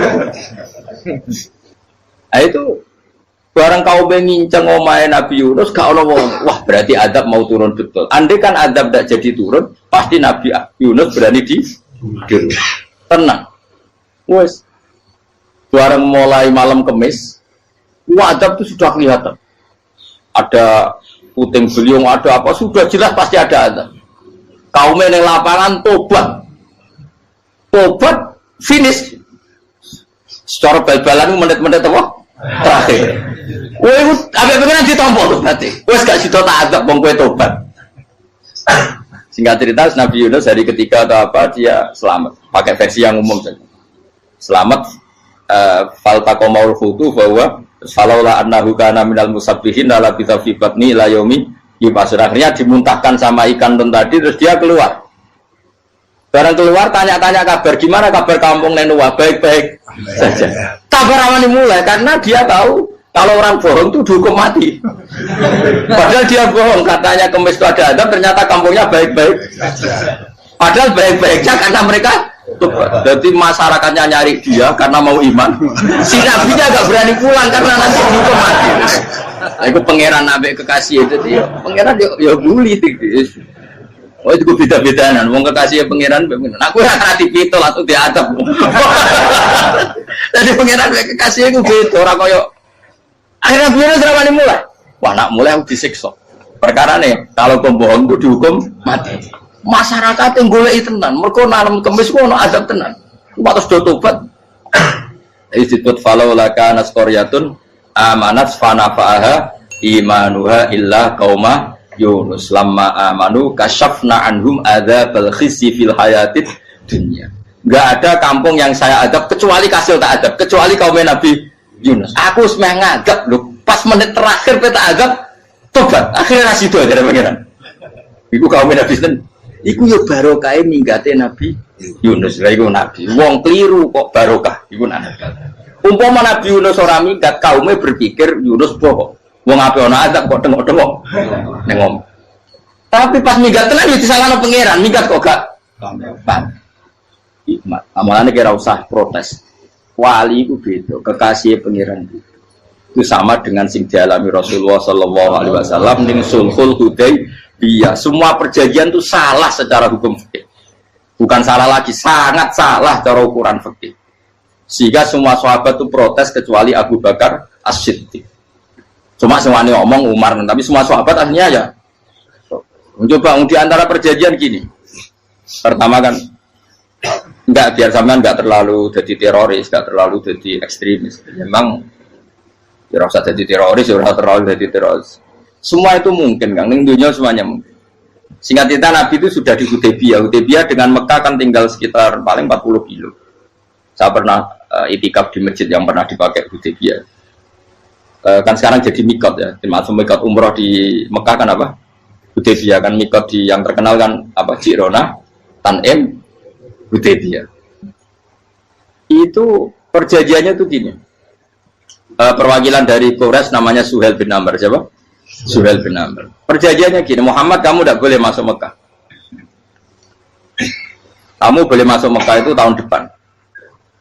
Nah itu barang kau nginceng omahe Nabi Yunus gak ono wong. Wah, berarti adab mau turun betul. Andai kan adab tidak jadi turun, pasti Nabi Yunus berani di tenang. Wes. Barang mulai malam Kamis, adab itu sudah kelihatan. Ada puting beliung, ada apa, sudah jelas pasti ada adab. Kaumnya yang lapangan tobat finish. Secara bal-balan menit-menit apa? Terakhir. Woi, agak pengen ditompo tuh berarti. Wes gak sido tak adab bang kue tobat. Singkat cerita Nabi Yunus hari ketiga atau apa dia selamat. Pakai versi yang umum saja. Selamat. Fal taqamaul khutu bahwa falaula annahu kana minal musabbihin la bi batni ila yaumi yub'atsun. Akhirnya dimuntahkan sama ikan tun tadi terus dia keluar. Barang keluar tanya-tanya kabar gimana kabar kampung Nenua, baik-baik saja. Kabar awalnya mulai karena dia tahu kalau orang bohong itu dihukum mati. Padahal dia bohong katanya Kemis itu ada adab, ternyata kampungnya baik-baik. Padahal baik-baiknya karena mereka tobat. Jadi masyarakatnya nyari dia karena mau iman. Si nabinya agak berani pulang karena nanti dihukum mati. Aku pangeran nabi kekasih itu dia. Pangeran ya bully. Oh itu beda-bedaan. Wong kekasih pangeran. Aku ora hati pitol atau diadab. Jadi pangeran kekasih itu beda. Orang koyo. Akhirnya biar seramane mulai. Wah nak mulai aku disiksa. Perkara nih kalau pembohong itu dihukum mati. Masyarakat yang golek tenan. Mergo nalem kemis ku ono azab tenan. Patos do tobat. Disebut falau laka nasqaryatun amanat fanafa'aha imanuha illa qauma Yunus lamma amanu kasyafna anhum adzabal khizyi fil hayatid dunya. Enggak ada kampung yang saya adab kecuali kasil tak adab, kecuali kaum Nabi Yunus. Aku semeh ngadab lho, pas menit terakhir peta adab tobat. Akhirnya rasido dari pangeran. Iku kaum Nabi sinten? Iku yo barokah minggate Nabi Yunus. Lah iku nabi. Wong kliru kok barokah. Iku nabi. Umpama Nabi Yunus ora minggat, kaume berpikir Yunus bohong. Wong ape ana azab kok tengok-tengok. Nengom. Tapi pas minggat tenan yo disalahno pangeran, minggat kok gak paham. Hikmat. Amalane kira usah protes. Wali itu beda, kekasih pangeran itu sama dengan sing dialami Rasulullah sallallahu alaihi wasallam ning Sulhul Hudaybiyah. Semua perjanjian itu salah secara hukum fikih. Bukan salah lagi, sangat salah cara ukuran fikih. Sehingga semua sahabat itu protes kecuali Abu Bakar As-Siddiq. Cuma semuanya ngomong Umar, tapi semua sahabat akhirnya ya mencoba di antara perjanjian gini. Pertama kan enggak, biar sampean enggak terlalu jadi teroris, enggak terlalu jadi ekstremis. Memang ya usah jadi teroris, ya terlalu jadi teroris. Semua itu mungkin, Kang. Ning dunia semuanya mungkin. Singkat cerita Nabi itu sudah di Hudaybiyah. Hudaybiyah dengan Mekah kan tinggal sekitar paling 40 kilo. Saya pernah itikaf di masjid yang pernah dipakai Hudaybiyah. Kan sekarang jadi mikot ya. Termasuk mikot umroh di Mekah kan apa? Hudaybiyah kan mikot di yang terkenal kan apa? Jirona, Tanim, Hudaybiyah. Itu perjanjiannya tuh gini. Perwakilan dari Quraisy namanya Suhail bin Amr, siapa? Suhail bin Amr. Perjanjiannya gini, Muhammad kamu tidak boleh masuk Mekah. Kamu boleh masuk Mekah itu tahun depan.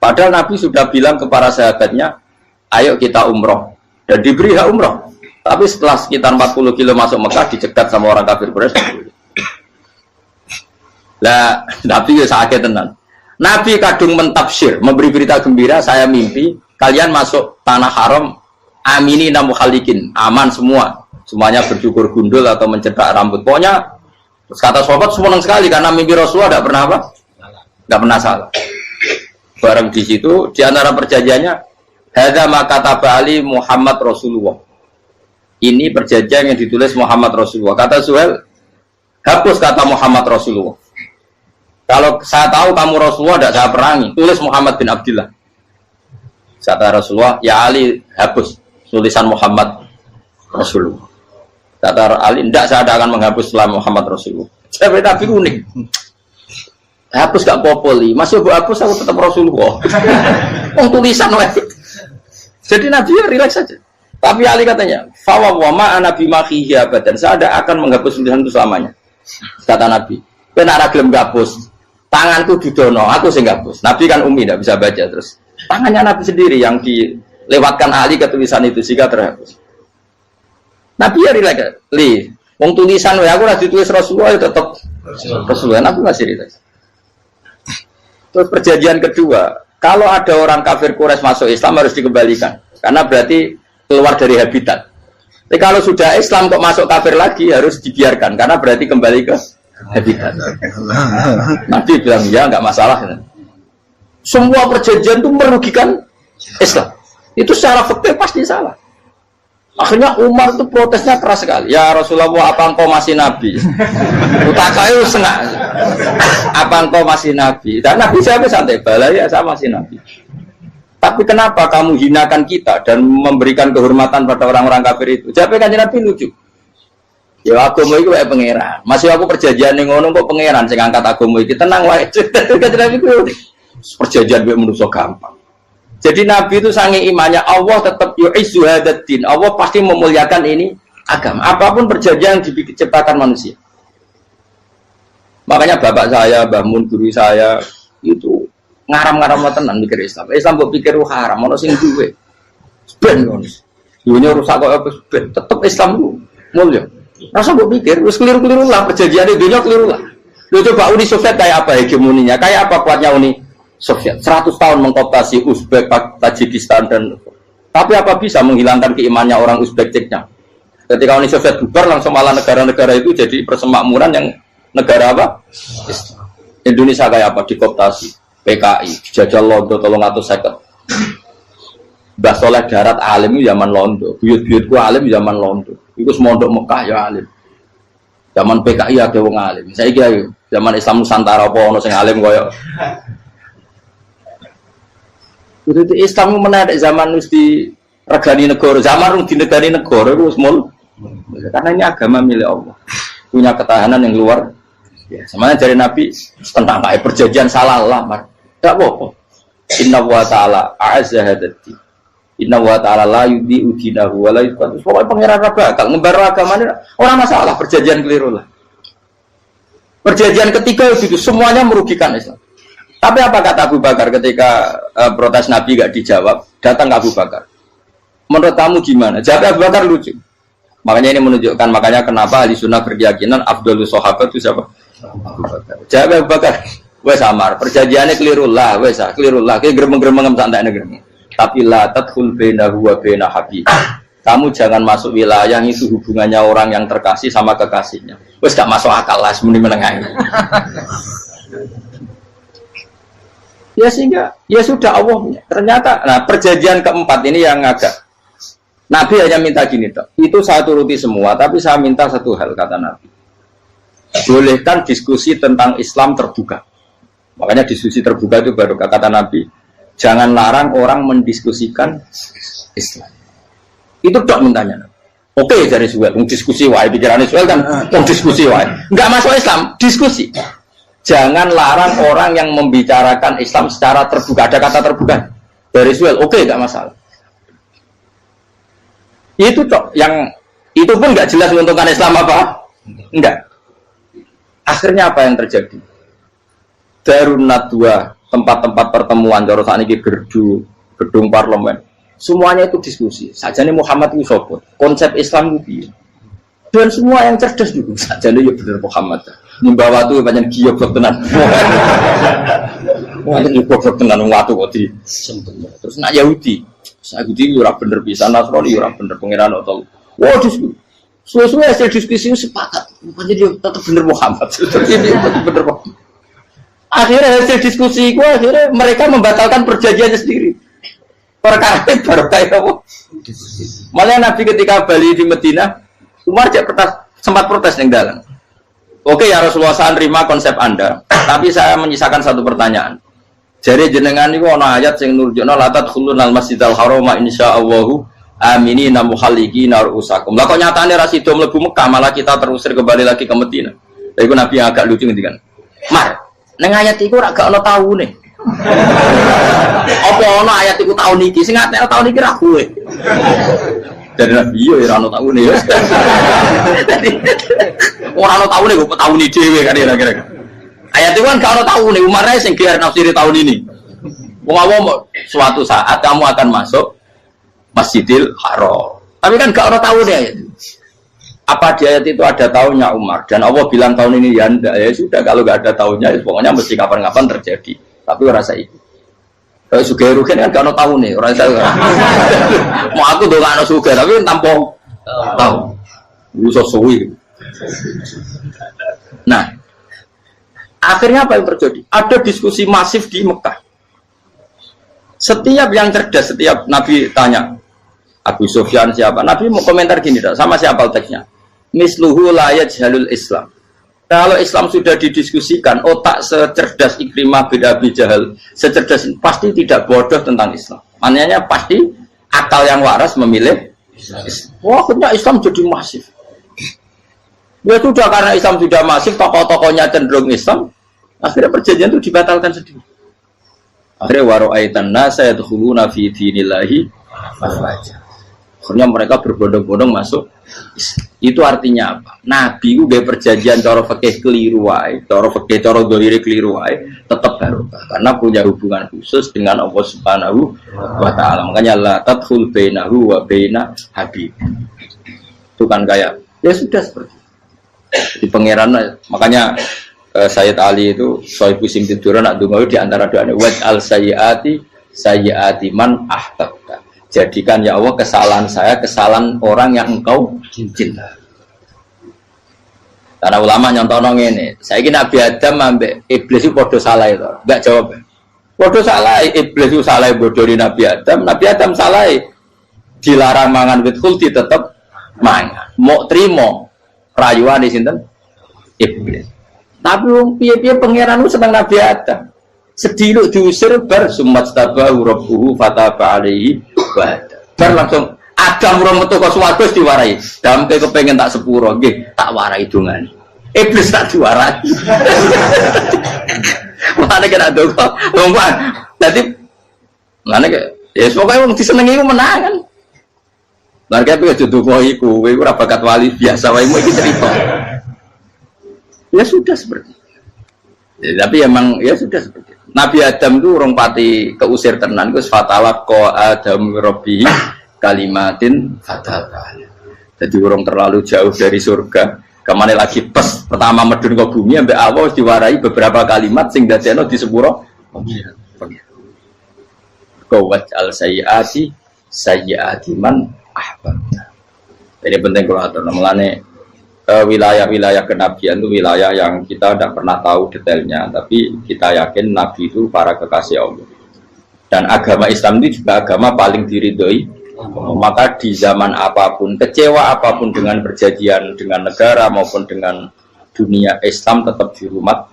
Padahal Nabi sudah bilang ke para sahabatnya, ayo kita umroh. Dan diberi hak umroh. Tapi setelah sekitar 40 kilo masuk Mekah, dicegat sama orang kafir Quraisy. Lah, Nabi ya sakit tenan. Nabi kadung mentafsir, memberi berita gembira, saya mimpi kalian masuk tanah haram amini namu khalikin, aman semua. Semuanya bercukur gundul atau mencetak rambut. Pokoknya kata sahabat senang sekali karena mimpi Rasulullah tidak pernah apa? Tidak pernah salah. Bareng di situ di antara perjanjiannya hadza ma kataba ali Muhammad Rasulullah. Ini perjanjian yang ditulis Muhammad Rasulullah. Kata Suhail, hapus kata Muhammad Rasulullah. Kalau saya tahu kamu Rasulullah tidak saya perangi, tulis Muhammad bin Abdullah. Kata Rasulullah, ya Ali hapus tulisan Muhammad Rasulullah. Kata Ali, tidak saya tidak akan menghapus setelah Muhammad Rasulullah. Tapi unik. Hapus gak popoli, masih hapus aku tetap Rasulullah. Tulisan lagi. Jadi Nabi ya relax saja. Tapi Ali katanya, fawa wa ma ana bimakhihi abadan. Saya tidak akan menghapus tulisan itu selamanya. Kata Nabi, benar gelem gapus. Tanganku didono, aku sing gapus. Nabi kan umi tidak bisa baca terus. Tangannya Nabi sendiri yang dilewatkan Ali ke tulisan itu sehingga terhapus. Nabi ya relax. Wong tulisan wae aku ora ditulis Rasulullah ya tetap Rasulullah. Nabi masih relax. Terus perjanjian kedua, kalau ada orang kafir Quraisy masuk Islam harus dikembalikan karena berarti keluar dari habitat. Tapi kalau sudah Islam kok masuk kafir lagi harus dibiarkan karena berarti kembali ke habitat. Nabi bilang ya nggak masalah. Semua perjanjian itu merugikan Islam. Itu secara fikih pasti salah. Akhirnya Umar itu protesnya keras sekali. Ya Rasulullah, apa engkau masih Nabi? Utakayu sengak. Apa engkau masih Nabi? Dan Nabi siapa santai balai ya saya masih Nabi. Tapi kenapa kamu hinakan kita dan memberikan kehormatan pada orang-orang kafir itu? Siapa kan Nabi lucu. Ya agama itu kayak pangeran. Masih aku perjanjian yang ngono kok pangeran sing angkat agama iki tenang wae. Kan Nabi itu perjanjian mek manusa gampang. Jadi Nabi itu sange imannya Allah tetap yu'izzu hadaddin. Allah pasti memuliakan ini agama. Apapun perjanjian yang diciptakan manusia. Makanya bapak saya, Mbah Mun guru saya itu ngaram-ngaram tenan mikir Islam. Islam mbok pikir haram, ono sing duwe. Ben ngono. Dunya rusak kok ben tetep Islam ku mulya. Rasa mbok pikir wis keliru-keliru lah perjanjiane dunya keliru lah. Lho coba Uni Soviet kayak apa hegemoninya? Kayak apa kuatnya Uni Soviet? 100 tahun mengkooptasi Uzbek, Tajikistan dan tapi apa bisa menghilangkan keimannya orang Uzbek Ceknya? Ketika Uni Soviet bubar langsung malah negara-negara itu jadi persemakmuran yang negara apa? Indonesia kayak apa? Dikooptasi PKI, dijajah Londo 350. Mbah Soleh Darat alim itu zaman Londo, buyut-buyutku alim zaman Londo. Iku semondok Mekah ya alim. Zaman PKI ada wong alim. Saiki ayo zaman Islam Nusantara apa ono sing alim koyo. Itu Islam menarik zaman wis di regani negara, zaman rung dinegani negara iku wis mul. Karena ini agama milik Allah. Punya ketahanan yang luar biasa. Semuanya dari Nabi tentang kayak perjanjian salah lamar. Enggak apa-apa. Inna wa ta'ala a'azza hadati. Inna wa ta'ala la yudhi'u dinahu wa la yudhi'u. Pokoknya pangeran bakal ngembar agamanya orang masalah perjanjian keliru lah. Perjanjian ketiga itu semuanya merugikan Islam. Tapi apa kata Abu Bakar ketika protes Nabi gak dijawab, datang ke Abu Bakar. Menurut kamu gimana? Jawab Abu Bakar lucu. Makanya ini menunjukkan makanya kenapa ahli sunnah berkeyakinan Abdullah sahabat itu siapa? Abu Bakar. Jawab Abu Bakar. Wes samar, perjanjiannya keliru lah, wes keliru lah. Kayak geremeng-geremeng santai negeri. Tapi la tadkhul bainahu wa baina habib. Kamu jangan masuk wilayah itu hubungannya orang yang terkasih sama kekasihnya. Wes gak masuk akal lah semuanya menengah. Ya sehingga ya sudah Allah punya. Ternyata nah perjanjian keempat ini yang agak Nabi hanya minta gini toh. Itu saya turuti semua, tapi saya minta satu hal kata Nabi. Bolehkan diskusi tentang Islam terbuka. Makanya diskusi terbuka itu baru kata Nabi. Jangan larang orang mendiskusikan Islam. Itu dok mintanya. Oke dari Suel, diskusi wae pikirannya Suel kan, diskusi wae. Enggak masuk Islam, diskusi. Jangan larang orang yang membicarakan Islam secara terbuka. Ada kata terbuka dari Suel, oke enggak masalah. Itu cok yang itu pun nggak jelas menguntungkan Islam apa? Enggak. Akhirnya apa yang terjadi? Darun Nadwa, tempat-tempat pertemuan, cara saat ini gedung parlemen, semuanya itu diskusi. Sajane Muhammad itu sopot, konsep Islam itu, dan semua yang cerdas juga. Sajane ya bener Muhammad. Membawa tuh banyak giok tenan. Wonten yo goblok tenan watu kok di. Terus nak Yahudi. Yahudi ora bener pisan, Nasrani ora bener pangeran atau. Wah diskusi. Suwe-suwe hasil diskusi sepakat. Jadi tetap bener Muhammad. Ini tetap bener Muhammad. Akhirnya hasil diskusi itu akhirnya mereka membatalkan perjanjiannya sendiri. Perkara itu baru kayak apa? Malah Nabi ketika balik di Medina, Umar sempat protes yang dalam. Oke ya Rasulullah, saya terima konsep Anda, tapi saya menyisakan satu pertanyaan. Jadi jenengan itu ana ayat sing nurjukna la tadkhulunal masjidal harama insyaallahu aminina muhalliqina ru'usakum. Lah kok nyatane ra sida mlebu Mekah, malah kita terusir kembali lagi ke Medina. Lha iku Nabi yang agak lucu ngendikan. Mar, ning ayat iku ora gak ana taune. Apa ana ayat iku taun iki? Sing ngatene taun iki ra kowe. Dari Nabi yo ora ana taune yo. Ora ana taune kok taun iki dhewe kan kira-kira. Ayat itu kan kalau tahu nih Umar sing biar nafsiri tahun ini. Wong suatu saat kamu akan masuk Masjidil Haram. Tapi kan gak orang tahu deh ayat. Apa di ayat itu ada tahunnya Umar dan Allah bilang tahun ini ya enggak, ya sudah kalau gak ada tahunnya ya pokoknya mesti kapan-kapan terjadi. Tapi rasa itu. Kalau Sugih Rukin kan gak ada tahu nih orang saya. Mau aku tuh gak ada Sugih tapi tampung tahu. Bisa suwi. Nah. Akhirnya apa yang terjadi? Ada diskusi masif di Mekah. Setiap yang cerdas, setiap Nabi tanya, Abu Sufyan siapa? Nabi mau komentar gini, sama siapa teksnya? Misluhu la yajhalul Islam. Kalau Islam sudah didiskusikan, otak secerdas Ikrimah bin Abi Jahal, secerdas pasti tidak bodoh tentang Islam. Maknanya pasti akal yang waras memilih Islam. Wah, akhirnya Islam jadi masif. Ya sudah karena Islam sudah masif, tokoh-tokohnya cenderung Islam, akhirnya perjanjian itu dibatalkan sendiri. Akhirnya waro'aitan nasa yadkhuluna fi dinillahi afwaja. Akhirnya mereka berbondong-bondong masuk. Itu artinya apa? Nabi itu gak perjanjian cara fikih keliru wae, cara fikih cara dzahire keliru wae, tetap barokah karena punya hubungan khusus dengan Allah Subhanahu wa taala. Makanya la tadkhul bainahu wa baina habib. Itu kan kayak ya sudah seperti di pangeran. Makanya Sayyid Ali itu Sohibu Sim tidur nak donga di antara doanya waj al sayyiati man ahbabta. Jadikan ya Allah kesalahan saya kesalahan orang yang engkau cinta. Karena ulama nyontono ngene, saiki Nabi Adam ambek iblis itu padha salah itu. Enggak jawab. Padha salah, iblis itu salah bodoni Nabi Adam salah. Dilarang mangan wit khuldi tetep mangan. Mau trimo rayuane sinten? Iblis. Tapi wong piye-piye pangeran ku seneng Nabi Adam. Sediluk diusir bar sumat tabahu rabbuhu fataba alaihi wa bar langsung Adam ora metu kok swarga diwarai. Damke kepengin tak sepuro nggih tak warai dongane. Iblis tak diwarai. Mana kena dongo lompat. Dadi ngene ke ya pokoke wong disenengi ku menang kan. Lah kaya piye dongo iku kowe ora bakat wali biasa wae iki cerita. Ya sudah seperti itu. Ya, tapi emang ya sudah seperti itu. Nabi Adam itu orang pati keusir tenan itu fatala ko Adam Robbi kalimatin fatala. Jadi orang terlalu jauh dari surga. Kemana lagi pas pertama medun ke bumi sampai awal diwarai beberapa kalimat sing dadekno di sepuro pengiran. Qawat al sayyiati man ahbabta. Ini penting kalau atur namanya wilayah-wilayah kenabian itu wilayah yang kita tidak pernah tahu detailnya, tapi kita yakin Nabi itu para kekasih Allah. Dan agama Islam itu juga agama paling diridhoi. Maka di zaman apapun, kecewa apapun dengan perjanjian dengan negara maupun dengan dunia, Islam tetap di rumah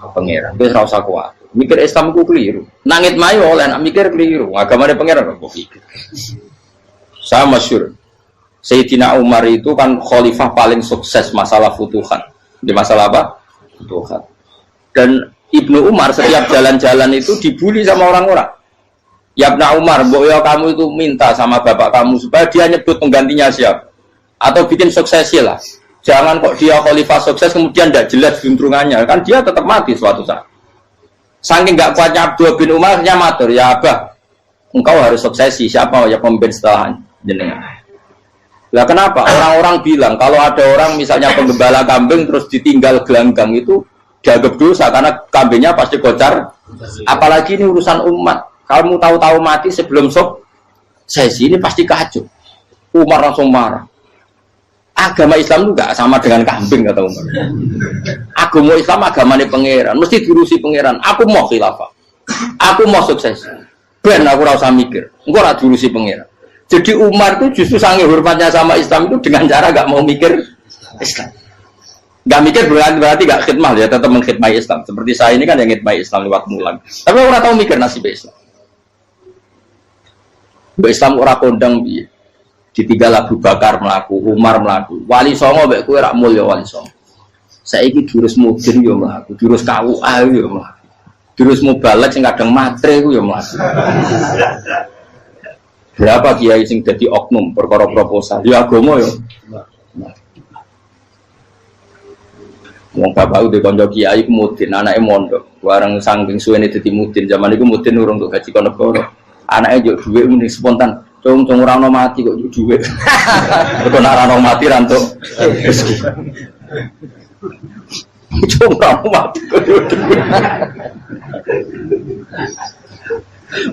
pangeran. Itu ora usah kuat. Mikir Islam itu keliru. Nangit mayo oleh nak mikir keliru. Agama pangeran kok pikir. Saya masyhur. Sayyidina Umar itu kan khalifah paling sukses masalah futuhan. Di masalah apa? Futuhan. Dan Ibnu Umar setiap jalan-jalan itu dibully sama orang-orang. Ya Ibnu Umar, mbok ya kamu itu minta sama bapak kamu supaya dia nyebut penggantinya siapa. Atau bikin suksesi lah. Jangan kok dia khalifah sukses kemudian tidak jelas juntrungannya. Kan dia tetap mati suatu saat. Saking gak kuatnya Abdul bin Umar, dia matur, ya Abah, engkau harus suksesi. Siapa ya pemimpin setelah jenengan? Lah kenapa? Orang-orang bilang kalau ada orang misalnya penggembala kambing terus ditinggal gelanggang itu dianggap dosa karena kambingnya pasti kocar. Apalagi ini urusan umat. Kamu tahu-tahu mati sebelum sesi ini pasti kacau. Umar langsung marah. Agama Islam juga sama dengan kambing kata Umar. Agama Islam agamanya pangeran, mesti diurusi pangeran. Aku mau khilafah. Aku mau sukses. Ben aku ora usah mikir. Engko ora diurusi pangeran. Jadi Umar itu justru sangat hormatnya sama Islam itu dengan cara gak mau mikir Islam. Gak mikir berarti gak khidmah ya, tetap mengkhidmati Islam. Seperti saya ini kan yang khidmati Islam lewat mulan. Tapi orang tahu mikir nasib Islam. Islam orang kondang piye. Ditinggal Abu Bakar melaku, Umar melaku. Wali Songo mbek kowe rak mulya Wali Songo. Saiki jurus mudin yo mlaku, jurus KUA yo mlaku. Jurus mubalek sing kadang matre ku yo mlaku. Berapa kiai sing dadi oknum perkara proposal ya agama ya. Wong bapak udah kanca kiai ku mudin, anake mondok. Bareng saking suwene dadi mudin, zaman iku mudin urung untuk gaji kono negara. Anake njuk dhuwit muni spontan, cung ora ono mati kok njuk dhuwit. Kok ora ono mati ra entuk rezeki. Cung ora ono mati kok njuk dhuwit.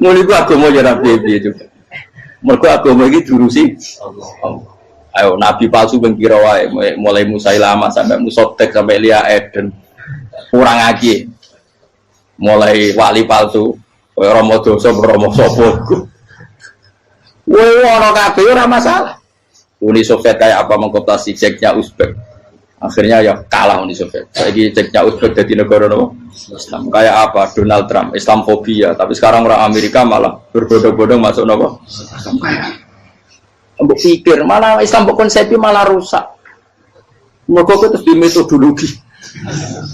Muli ku agama ya ra piye-piye juga. Mergo agama iki diurusi Allah. Ayo nabi palsu ben kira wae mulai Musailama sampai Musotek sampai Lia Eden. Kurang aji. Mulai wali palsu, koyo Rama dosa Rama sapa iku. Woi ora kabeh ora masalah. Uni Soviet kayak apa mengkoptasi Ceknya Uzbek. Akhirnya ya kalah Uni Soviet. Saiki Ceknya Uzbek jadi negara nopo? Islam. Kayak apa? Donald Trump, Islamfobia. Tapi sekarang orang Amerika malah berbodong-bodong masuk nopo? Islam kaya. Mbok pikir malah Islam konsepnya malah rusak. Mergo terus di metodologi.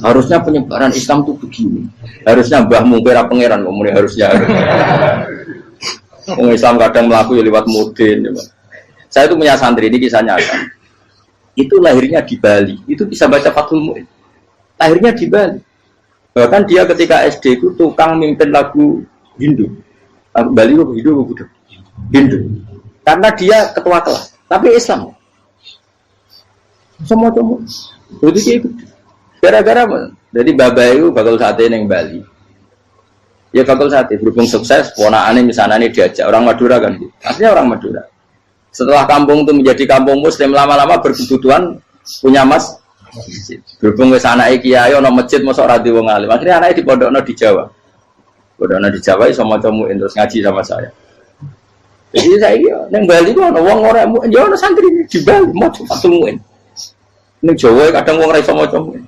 Harusnya penyebaran Islam itu begini. Harusnya mbahmu kira pangeran kok harusnya. Wong Islam kadang mlaku ya liwat mudin ya. Saya itu punya santri, ini kisahnya kan. Itu lahirnya di Bali, itu bisa baca Fathul Mu'in. Lahirnya di Bali. Bahkan dia ketika SD itu tukang mimpin lagu Hindu. Bali itu Hindu, Hindu. Karena dia ketua kelas, tapi Islam. Semua cuma. Jadi gara-gara jadi bapak itu bakal sate neng Bali. Ya bakal sate berhubung sukses, ponakannya misalnya ini diajak orang Madura kan, aslinya orang Madura. Setelah kampung itu menjadi kampung Muslim, lama-lama berkebutuhan punya masjid. Berhubung wis anake kiai ana masjid mosok ra di wong alim. Akhirnya anake dipondokno di Jawa. Pondokno di Jawa iso maca muin terus ngaji sama saya. Jadi saya neng Bali ku ana wong ora muin, ya ana santri di Bali maca Fathul Muin. Ning Jawa kadang wong ora iso maca muin.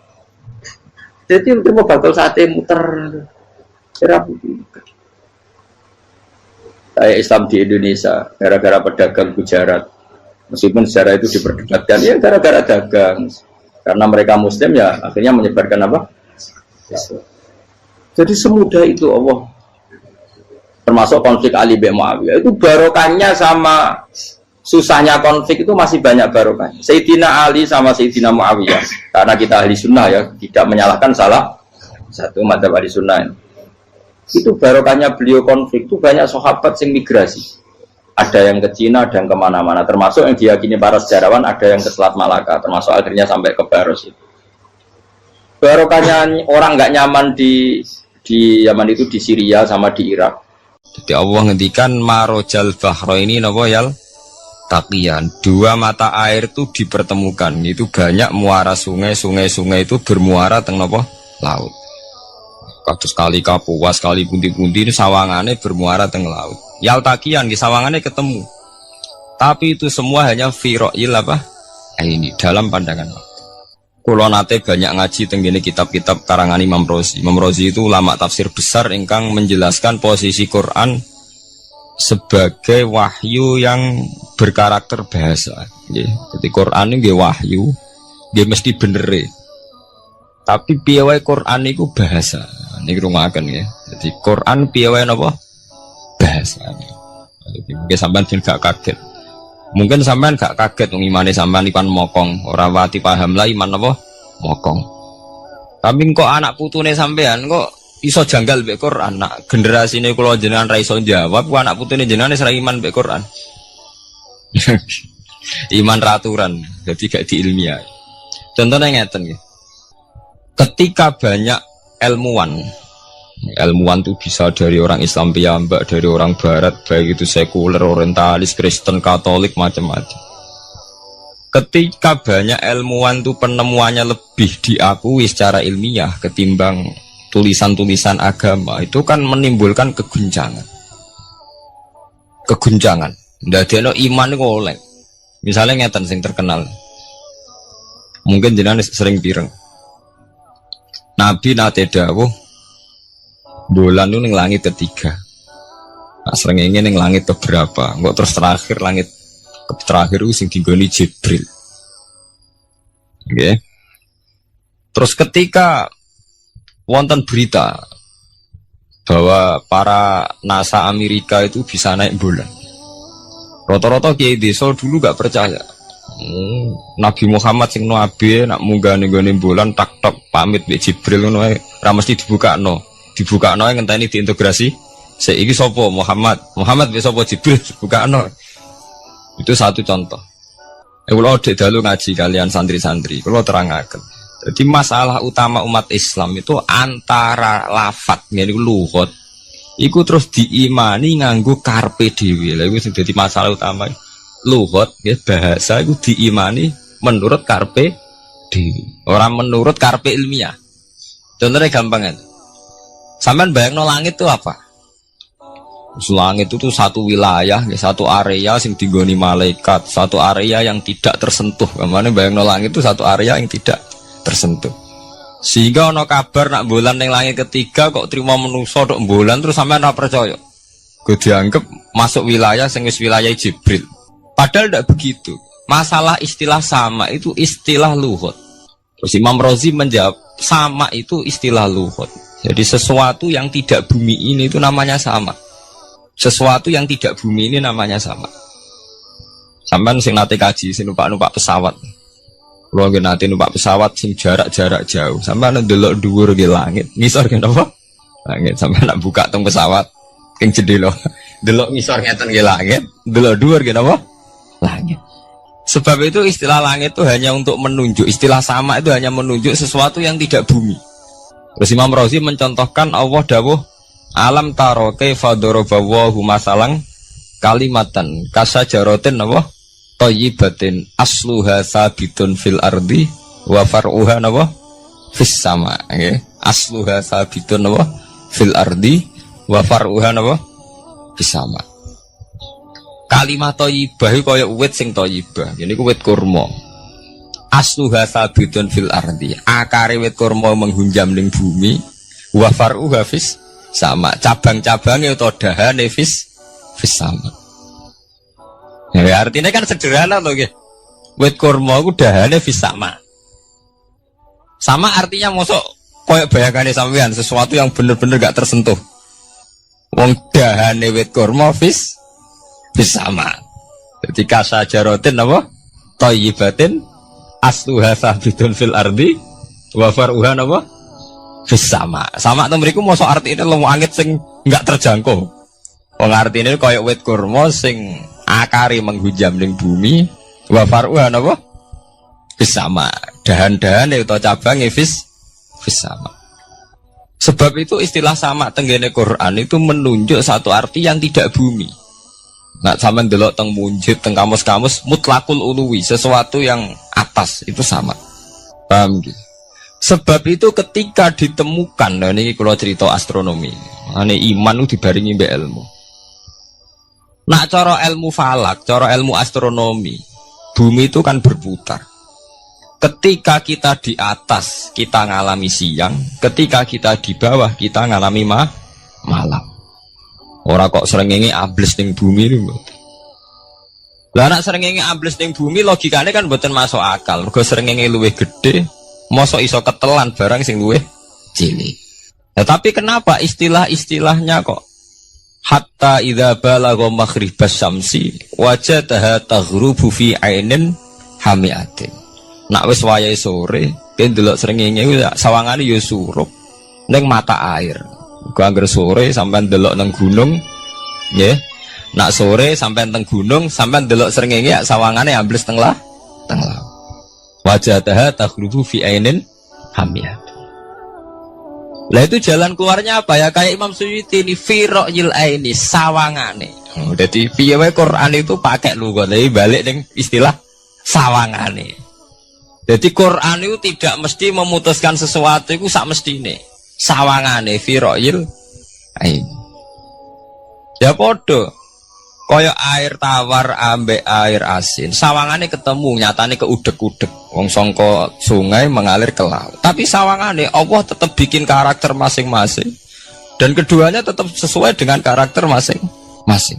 Jadi mau bakal sate muter. Kayak Islam di Indonesia gara-gara pedagang Gujarat, meskipun sejarah itu diperdebatkan ya gara-gara dagang, karena mereka Muslim ya akhirnya menyebarkan apa? Jadi semudah itu Allah. Termasuk konflik Ali bin Muawiyah itu barokahnya sama susahnya konflik itu masih banyak barokahnya. Sayyidina Ali sama Sayyidina Muawiyah, karena kita ahli sunnah ya tidak menyalahkan salah satu madzhab ahli sunnah ini. Itu barokahnya beliau konflik itu banyak sahabat yang migrasi, ada yang ke Cina, ada yang kemana-mana, termasuk yang diyakini para sejarawan ada yang ke Selat Malaka, termasuk akhirnya sampai ke Baros itu. Barokahnya orang nggak nyaman di Yaman itu di Syria sama di Irak. Jadi Allah ngendikan marojal bahro ini nopo yal taqiyan, dua mata air itu dipertemukan, itu banyak muara sungai itu bermuara teng nopo laut. Kados kali Kapuas, kali pundi-pundi ini sawangane bermuara teng laut. Yaltakian di sawangannya ketemu. Tapi itu semua hanya firoil apa? Ini dalam pandangan. Kulo nate banyak ngaji tenggene kitab-kitab karangan Imam Rozi. Imam Rozi itu ulama tafsir besar ingkang menjelaskan posisi Quran sebagai wahyu yang berkarakter bahasa. Jadi Quran ini wahyu, dia mesti bener. Tapi piye Quran itu bahasa. Ini rumakan ya. Jadi Quran piye napa? Bahasa. Jadi mungkin sampean gak kaget. Mungkin sampean gak kaget wong imane sampean ikan mokong, ora wati paham lah iman napa? Mokong. Tapi kok anak putune sampean kok iso janggal mbek Quran. Nak generasine kula jenengan ra iso jawab, ku anak putune jenengan wis ra iman mbek Quran. Iman raturan, jadi gak diilmiah. Contohnya ngeten nggih. Ketika banyak ilmuwan itu bisa dari orang Islam piyambak, dari orang Barat, baik itu sekuler, orientalis, Kristen, Katolik, macam-macam. Ketika banyak ilmuwan itu penemuannya lebih diakui secara ilmiah ketimbang tulisan-tulisan agama, itu kan menimbulkan keguncangan. Ndadekno iman iku oleh. Misalnya ngeten sing terkenal. Mungkin jenengan sering pireng. Nabi nate dawuh bulan itu ning langit ketiga. Nah, srengenge ning langit keberapa? Kok terus terakhir langit terakhir itu sing dinggoni Jibril. Oke. Terus ketika wonten berita bahwa para NASA Amerika itu bisa naik bulan. Rata-rata kiai desa dulu gak percaya. Nabi Muhammad sing nabi nak munggah ning gone bulan tak pamit mbek Jibril ngono ae ra mesti dibukakno ngenteni diintegrasi saiki sapa Muhammad mbek sapa Jibril dibukakno. Itu satu contoh. Kula dek dalu ngaji kalian santri-santri kula terangaken. Jadi masalah utama umat Islam itu antara lafadz ngene lugat iku terus diimani nganggo karpe dhewe. Lha iku sing dadi masalah utama. Lugat ya bahasa itu diimani menurut karpe dhewe, orang menurut karpe ilmiah. Contohnya gampang kan. Sampean bayangno langit itu apa? Langit itu satu wilayah, ya, satu area sing digoni malaikat, satu area yang tidak tersentuh. Kamane bayangno langit itu satu area yang tidak tersentuh. Sehingga ono kabar nak bulan ning langit ketiga kok trimo manusa tok bulan terus sampean ora percaya. Gue dianggap masuk wilayah sing wis wilayah Jibril. Padahal tidak begitu. Masalah istilah sama itu istilah lughat. Terus Imam Rozi menjawab sama itu istilah lughat. Jadi sesuatu yang tidak bumi ini itu namanya sama. Sesuatu yang tidak bumi ini namanya sama. Sampean sing nate kaji sing numpak pesawat. Kulo nggih nate numpak pesawat sing jarak-jarak jauh. Sampean ndelok dhuwur nggih langit, ngisor nggih napa? Langit. Sampean nak buka teng pesawat king jendela. Delok ngisor ngeten nggih langit, delok dhuwur nggih napa? Langit. Sebab itu istilah langit itu hanya untuk menunjuk, istilah sama itu hanya menunjuk sesuatu yang tidak bumi. Terus Imam Razi mencontohkan Allah dawuh alam taro kaifa daraballahu masalang kalimatan kasajaratin apa thayyibatin asluha sabitun fil ardi wa far'uha apa fis sama nggih asluha sabitun apa fil ardi wa far'uha apa fis sama. Kalimat thayyibah kaya wit sing thayyibah. Jadi ku wit kurma. Asluha sabitun fil ardi. Akare wit kurma menghunjam ning bumi. Wa far'uha fis sama. Cabang-cabange utawa dahane fis sama. Ya artinya kan sederhana loh nggih. Wit kurma ku dahane fis sama. Sama artinya mosok koyo bayangane sampean sesuatu yang bener-bener gak tersentuh. Wong dahane wit kurma fis sama. Jadi kasajaratin apa? Thayyibatin asluha sabitun fil ardi wa far'uha apa? Fis sama. Sama to mriku mosok artine lemu angit sing enggak terjangkau. Wong artine kaya wit kurma sing akare menghujam ning bumi wa far'uha apa? Fis sama. Dahan-dahane utawa cabange fis sama. Sebab itu istilah sama tenggene Quran itu menunjuk satu arti yang tidak bumi. Nah, sama delok teng munjid, teng kamus-kamus mutlakul uluwi, sesuatu yang atas itu sama. Paham gitu? Sebab itu ketika ditemukan, nah ini kalau cerita astronomi, ini iman itu dibaringi mbek ilmu. Nah, cara ilmu falak, cara ilmu astronomi, bumi itu kan berputar. Ketika kita di atas, kita ngalami siang. Ketika kita di bawah, kita ngalami malam. Ora kok srengenge ambles ning bumi niku. Lah nek srengenge ambles ning bumi logikane kan mboten masuk akal. Mergo srengenge luwih gedhe, mosok iso ketelan barang sing luwih cilik. Nah, tapi kenapa istilah-istilahnya kok hatta idza balagha maghribas syamsi wajadaha taghrubu fi ainin hamiatin. Nak wis wayahe sore, ben delok srengenge sawangane ya surup ning mata air. Gua anggar sore sampai delok nang gunung, ya. Nak sore sampai teng gunung, sampai delok srengenge sawangane ambles teng laut. Wajadaha taghrubu fi ainin hamiyah. Lah itu jalan keluarnya apa ya? Kayak Imam Suyuti ini fi ra'yil aini sawangane. Jadi piye wae Quran itu pakai lugat, tapi balik ning istilah sawangane. Jadi Quran itu tidak mesti memutuskan sesuatu itu sak mestine. Sawangane fi ra'yil ain. Ya podo kaya air tawar ambek air asin. Sawangane ketemu, nyatane keudek-udek. Wong sangka sungai mengalir ke laut. Tapi sawangane Allah tetap bikin karakter masing-masing. Dan keduanya tetap sesuai dengan karakter masing-masing.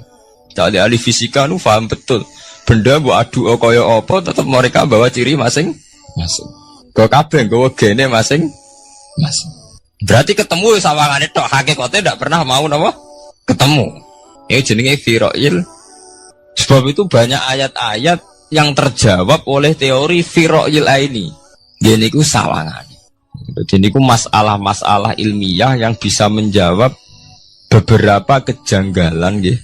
Jadi ahli fisika nu paham betul. Benda mbok adu kaya apa tetap mereka bawa ciri masing-masing. Go kabeh nggawa gene masing-masing. Berarti ketemu sawangane tok, hakikate ndak pernah mau napa? Ketemu. Ini jenenge fira'il. Sebab itu banyak ayat-ayat yang terjawab oleh teori fira'il aini. Jadi niku sawangane. Jadi niku masalah-masalah ilmiah yang bisa menjawab beberapa kejanggalan nggih.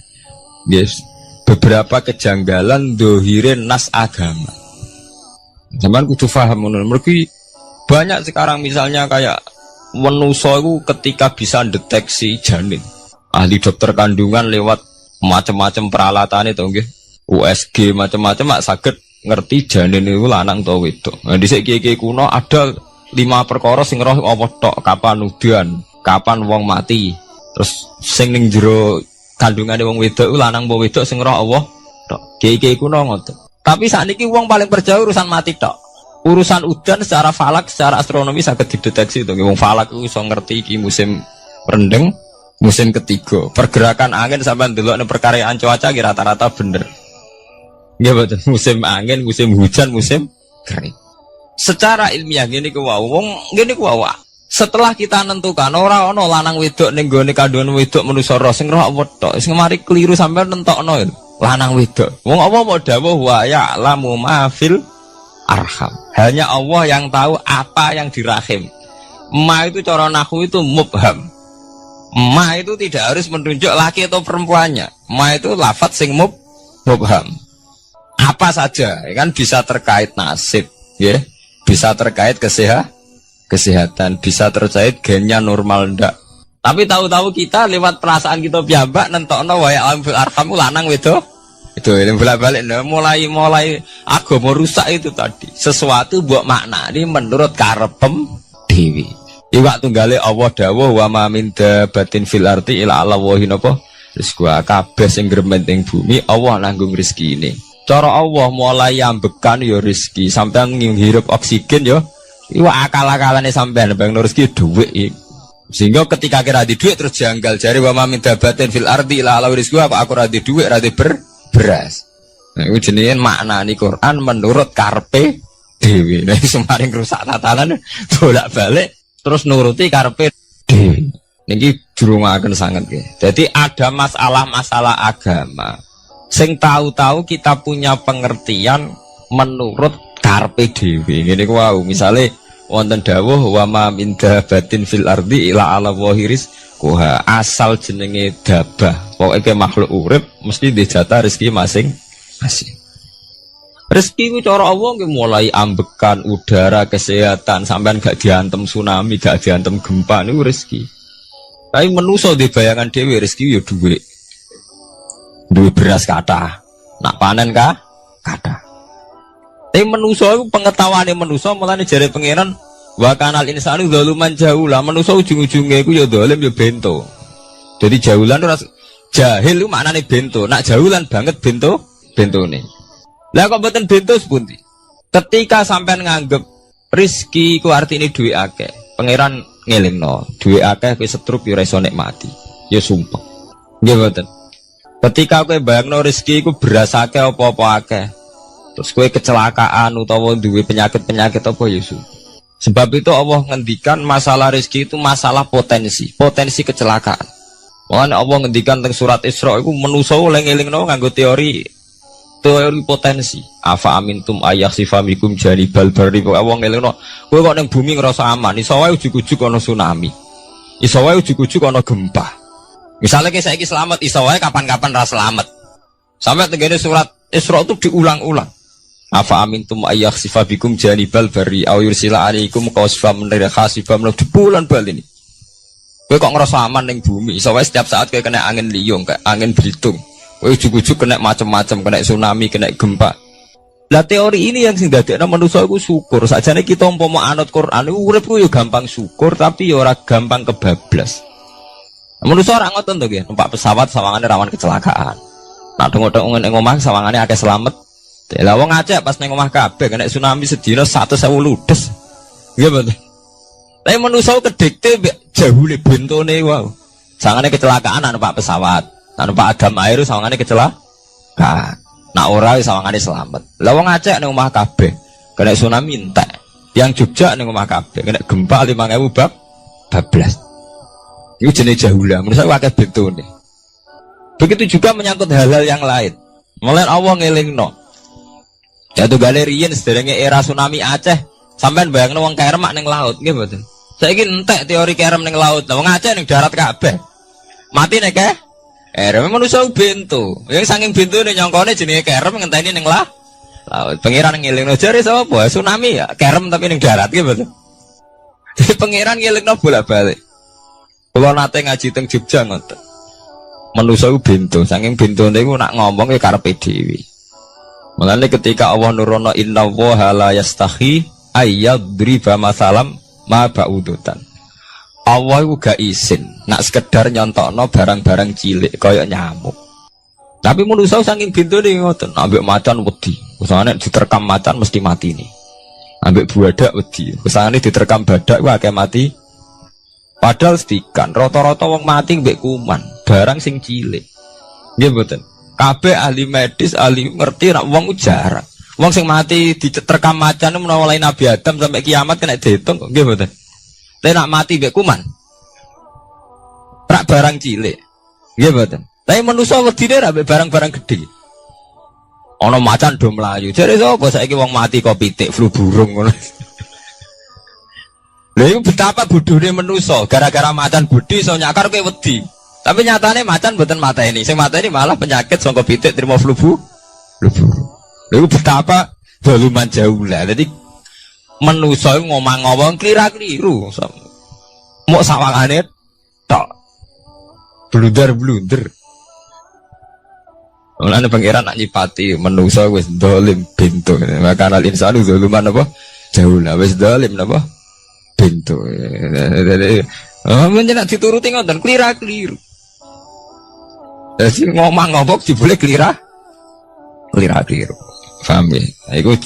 Yes. Beberapa kejanggalan dohirin nas agama. Zaman kudu paham ngono. Mergi banyak sekarang misalnya kayak manusia itu ketika bisa deteksi janin, ahli dokter kandungan lewat macam-macam peralatan itu nggih, USG macam-macam mak saged ngerti janin itu lanang atau wedok. Nah dhisik kiye-kiye kuno ada 5 perkara sing roh apa tok, kapan udan, kapan wong mati. Terus sing ning jero kandungane wong wedok lanang apa wedok sing roh Allah tok. Kiye-kiye kuno ngoten. Tapi sakniki wong paling percaya urusan mati tok. Urusan udan secara falak, secara astronomi sangat dideteksi itu. Wong falak itu bisa ngerti iki musim rendeng, musim ketiga. Pergerakan angin sampai ndelok perkaryaan cuaca rata-rata bener. Nggih betul. Musim angin, musim hujan, musim kering. Secara ilmiah gini ku wong gini ku setelah kita nentukan ora ana lanang wedok ning gone kandungan wedok manusa roh sing roh apa tok. Sing mari keliru sampean nentokno. lanang wedok. Wong Allah mau dawuh wa ya'lamu ma fil arham. Hanya Allah yang tahu apa yang di rahim. Ma itu cara nahwu itu mubham. Ma itu tidak harus menunjuk laki atau perempuannya. Ma itu lafadz sing mubham. Apa saja, ya kan bisa terkait nasib, ya, bisa terkait kesehatan, bisa terkait gennya normal ndak. Tapi tahu-tahu kita lewat perasaan kita piyambak nentokno wa ya'lamu fil arham lanang wedok. Itu yang bolak-balik mulai agama rusak itu tadi. Sesuatu buat makna ini menurut karepem dewi. Iwak tunggale Allah dawuh wa ma min dabatin fil ardi illa ala wahi napa rizqu kabeh sing gremeng ing bumi Allah nanggung rezeki ini. Cara Allah mulai ambekan ya rezeki sampean ngirup oksigen ya iwak akal-akalane sampean bang rezeki dhuwit. Sehingga ketika kira di dhuwit terus janggal jare wa ma min dabatin fil ardi illa ala rizqu apa aku ra di dhuwit ra di beras. Nah, itu jenenge maknani Quran menurut karpe dewi. Nah, semaring rusak tatanan bolak-balik terus nuruti karpe dewi. Niki durungaken sanget nggih. Jadi ada masalah-masalah agama. Sing tahu-tahu kita punya pengertian menurut karpe dewi. Ngene ku wau, misale wonten dawuh wa ma min dabatin fil ardi ila ala wahiris kuha asal jenenge dabah pokoke makhluk urip mesti dijatah rezeki masing-masing. Rezeki ku cara Allah nggih mulai ambekan udara kesehatan sampean gak diantem tsunami gak diantem gempa niku rezeki. Tapi manusa di bayangan dhewe rezeki ya dhuwit. Duwe beras kathah. Nak panen kathah. Tapi manusa iku pengetahuane manusa mulane jare pangeran wa kanal insanu zaluman jahula. Manusa ujung-ujunge iku ya zalim ya bento. Jadi jahulan ora jahil itu maknane bento. Nak jahulan banget bentone. Lah kok mboten bento sepundi? Ketika sampean nganggep rezeki ku artine duwe akeh. Pangeran ngelingno, duwe akeh kowe setruk ya ora iso nikmati. Ya sumpah. Nggih mboten. Ketika kowe bayangno rezeki iku beras akeh apa-apa akeh. Terus kowe kecelakaan utawa duwe penyakit-penyakit apa ya su. Sebab itu Allah ngendikan masalah rezeki itu masalah potensi kecelakaan. Makanya Allah ngendikan teng surat Isra iku manusa oleh ngelingno nganggo teori potensi. Afa amintum ayakhsifamikum janibal barri. Allah ngelingno kowe kok ning bumi ngrasa aman, iso wae ujug-ujug ana tsunami. Iso wae ujug-ujug ana gempa. Misalnya kayak saiki selamat, iso wae kapan-kapan ra selamat. Sampai tenggene surat Isra itu diulang-ulang. Afa amintum ayakhsifa bikum janibal barri aw yursila alaikum qasfam min khasifam di bulan bal ini. Kowe kok ngerasa aman ning bumi, iso wae setiap saat kowe kena angin liung, kayak angin belitung. Kowe ujug-ujug kena macam-macam, kena tsunami, kena gempa. Lah teori ini yang sing dadekno manusa iku syukur. Sakjane kita umpama anut Quran iku urip ku yo gampang syukur tapi yo ora gampang kebablas. Manusa ora ngoten to nggih, numpak pesawat sawangane rawan kecelakaan. Nah, tengok-tengok ning omah sawangane akeh selamat. Lah wong Aceh pas ning omah kabeh kena tsunami sedina 100.000 ludes. Nggih betul. Tapi manusa kedikte jahule bentone wae. Sawangane kecelakaan numpak pesawat. Numpak agam air sawangane kecelakaan. Nah ora sawangane selamat. Lah wong Aceh ning omah kabeh kena tsunami entek. Yang Jogja ning omah kabeh kena gempa 5.000 bablas. Itu jenis jahula, menurut saya akeh bentone. Begitu juga menyangkut hal-hal yang lain. Mulai Allah ngelingno. Jatuh galerian sederenge era tsunami Aceh, sampean bayangno wong kerem ning laut, nggih mboten. Saiki entek teori kerem ning laut. Wong Aceh ning darat kabeh. Mati nek kerem manusa bento. Yang saking bentone nyongkone jenenge kerem ngenteni ning laut. Pangeran ngelingno jare sapa? Tsunami ya, kerem tapi ning darat, nggih mboten. Jadi pangeran ngelingno bolak-balik. Kalau nate ngaji teng Jogja ngoten. Manusa ku bento, saking bentone iku nak ngomong ya karepe dhewe. Mulane ketika Allah nurono innallaha la yastahi ayyadriba masalam ma ba'udutan. Allah iku gak izin nak sekedar nyontokno barang-barang cilik kaya nyamuk. Tapi manusa saking bentone ngoten, ambek macan wedi. Usane diterkam macan mesti mati nih. Ambek buadak wedi. Usane diterkam badak ku akeh mati. Padahal sedikan, rata-rata wong mati mbek kuman, barang sing cilik. Nggih mboten. Kabeh ahli medis, ahli ngerti nek wong jarang. Wong sing mati diterkam macan menawa lain Nabi Adam sampai kiamat kena diitung kok nggih mboten. Lha nek mati mbek kuman. Rak barang cilik. Nggih mboten. Tapi manusa wedine ra mbek barang-barang gedhe. Ono macan do mlayu. Jare sapa saiki wong mati kok pitik flu burung ngono. Lha iku betapa bodhone manusa, gara-gara macan bodhi iso nyakar kowe wedi. Tapi nyatane macan mboten mateni. Sing mateni malah penyakit saka pitik trimo flu burung. Lha iku betapa daluman jauh lah. Dadi manusa ngomong-ngomong klira-kliru. Mok sawangane tok. Blunder-blunder. Mulane pangeran nak nyipati manusa wis dolim bintu. Maka al insanu zaluman apa? Jauh lah wis dolim napa? Bintu. Menjenak dituruti ngoten klira-kliru. Dadi ngomong-ngomong dibule klira-kliru. Paham ya? Iku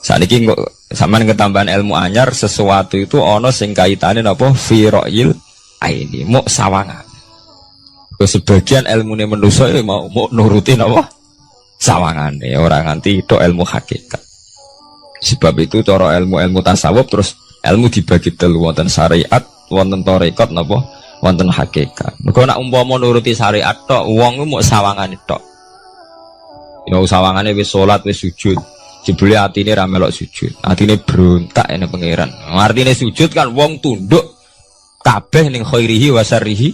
sakniki kok sampean ketambahan ilmu anyar sesuatu itu ana sing kaitane napa? Fi ra'yil aini, mok sawangan. Sebagian ilmune manusa mau nurutin apa sawangane ora nganti tok ilmu hakikat. Sebab itu cara ilmu tasawuf terus ilmu dibagi telu, wonten syariat, wonten tarekat napa wonten hakikat. Mergo nek umpama nuruti syariat tok wong mau sawangane tok. Ya sawangane wis salat wis sujud. Jebule atine ra melok sujud. Atine berontak ene pangeran. Artine sujud kan wong tunduk kabeh ning khairihi wa syarrihi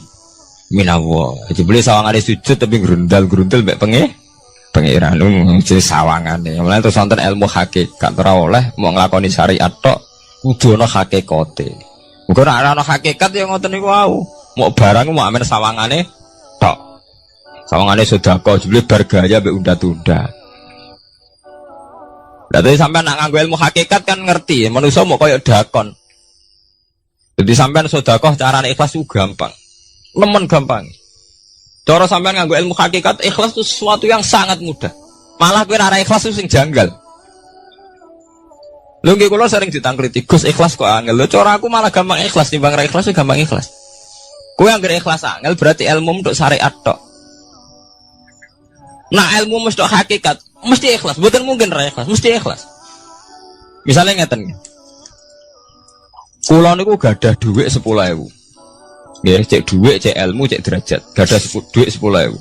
minallah. Jebule sawangane sujud tapi grundal-grundal mek pangeran jenenge sawangane. Mulane terus wonten ilmu hakikat ora oleh mau nglakoni syariat tok, kudu ana hakikate. Muga nek ana hakikat ya ngoten niku wau. Mau barang mau amen sawangane tok. Sawangane sedekah jebule bar gaya mek unda-unda. Lah tapi sampean nak nganggo ilmu hakikat kan ngerti, manusa mau koyo dakon. Jadi sampean sedekah carane ikhlas ku gampang. Nemen gampang. Cara sampean nganggo ilmu hakikat ikhlas itu sesuatu yang sangat mudah. Malah kowe ora ikhlas itu sing janggal. Lho nggih kula sering ditangkliti, Gus ikhlas kok angel. Lho cara aku malah gampang ikhlas timbang ra ikhlas gampang ikhlas. Kowe anggere ikhlas angel berarti ilmu untuk syariat tok. Nah ilmu mesti hakikat, mesti ikhlas. Mboten mungkin ra ikhlas, mesti ikhlas. Misalnya ngeten. Kula niku gadah dhuwit 10.000. Nggih, cek dhuwit, cek ilmu, cek derajat. Gadah dhuwit 10.000.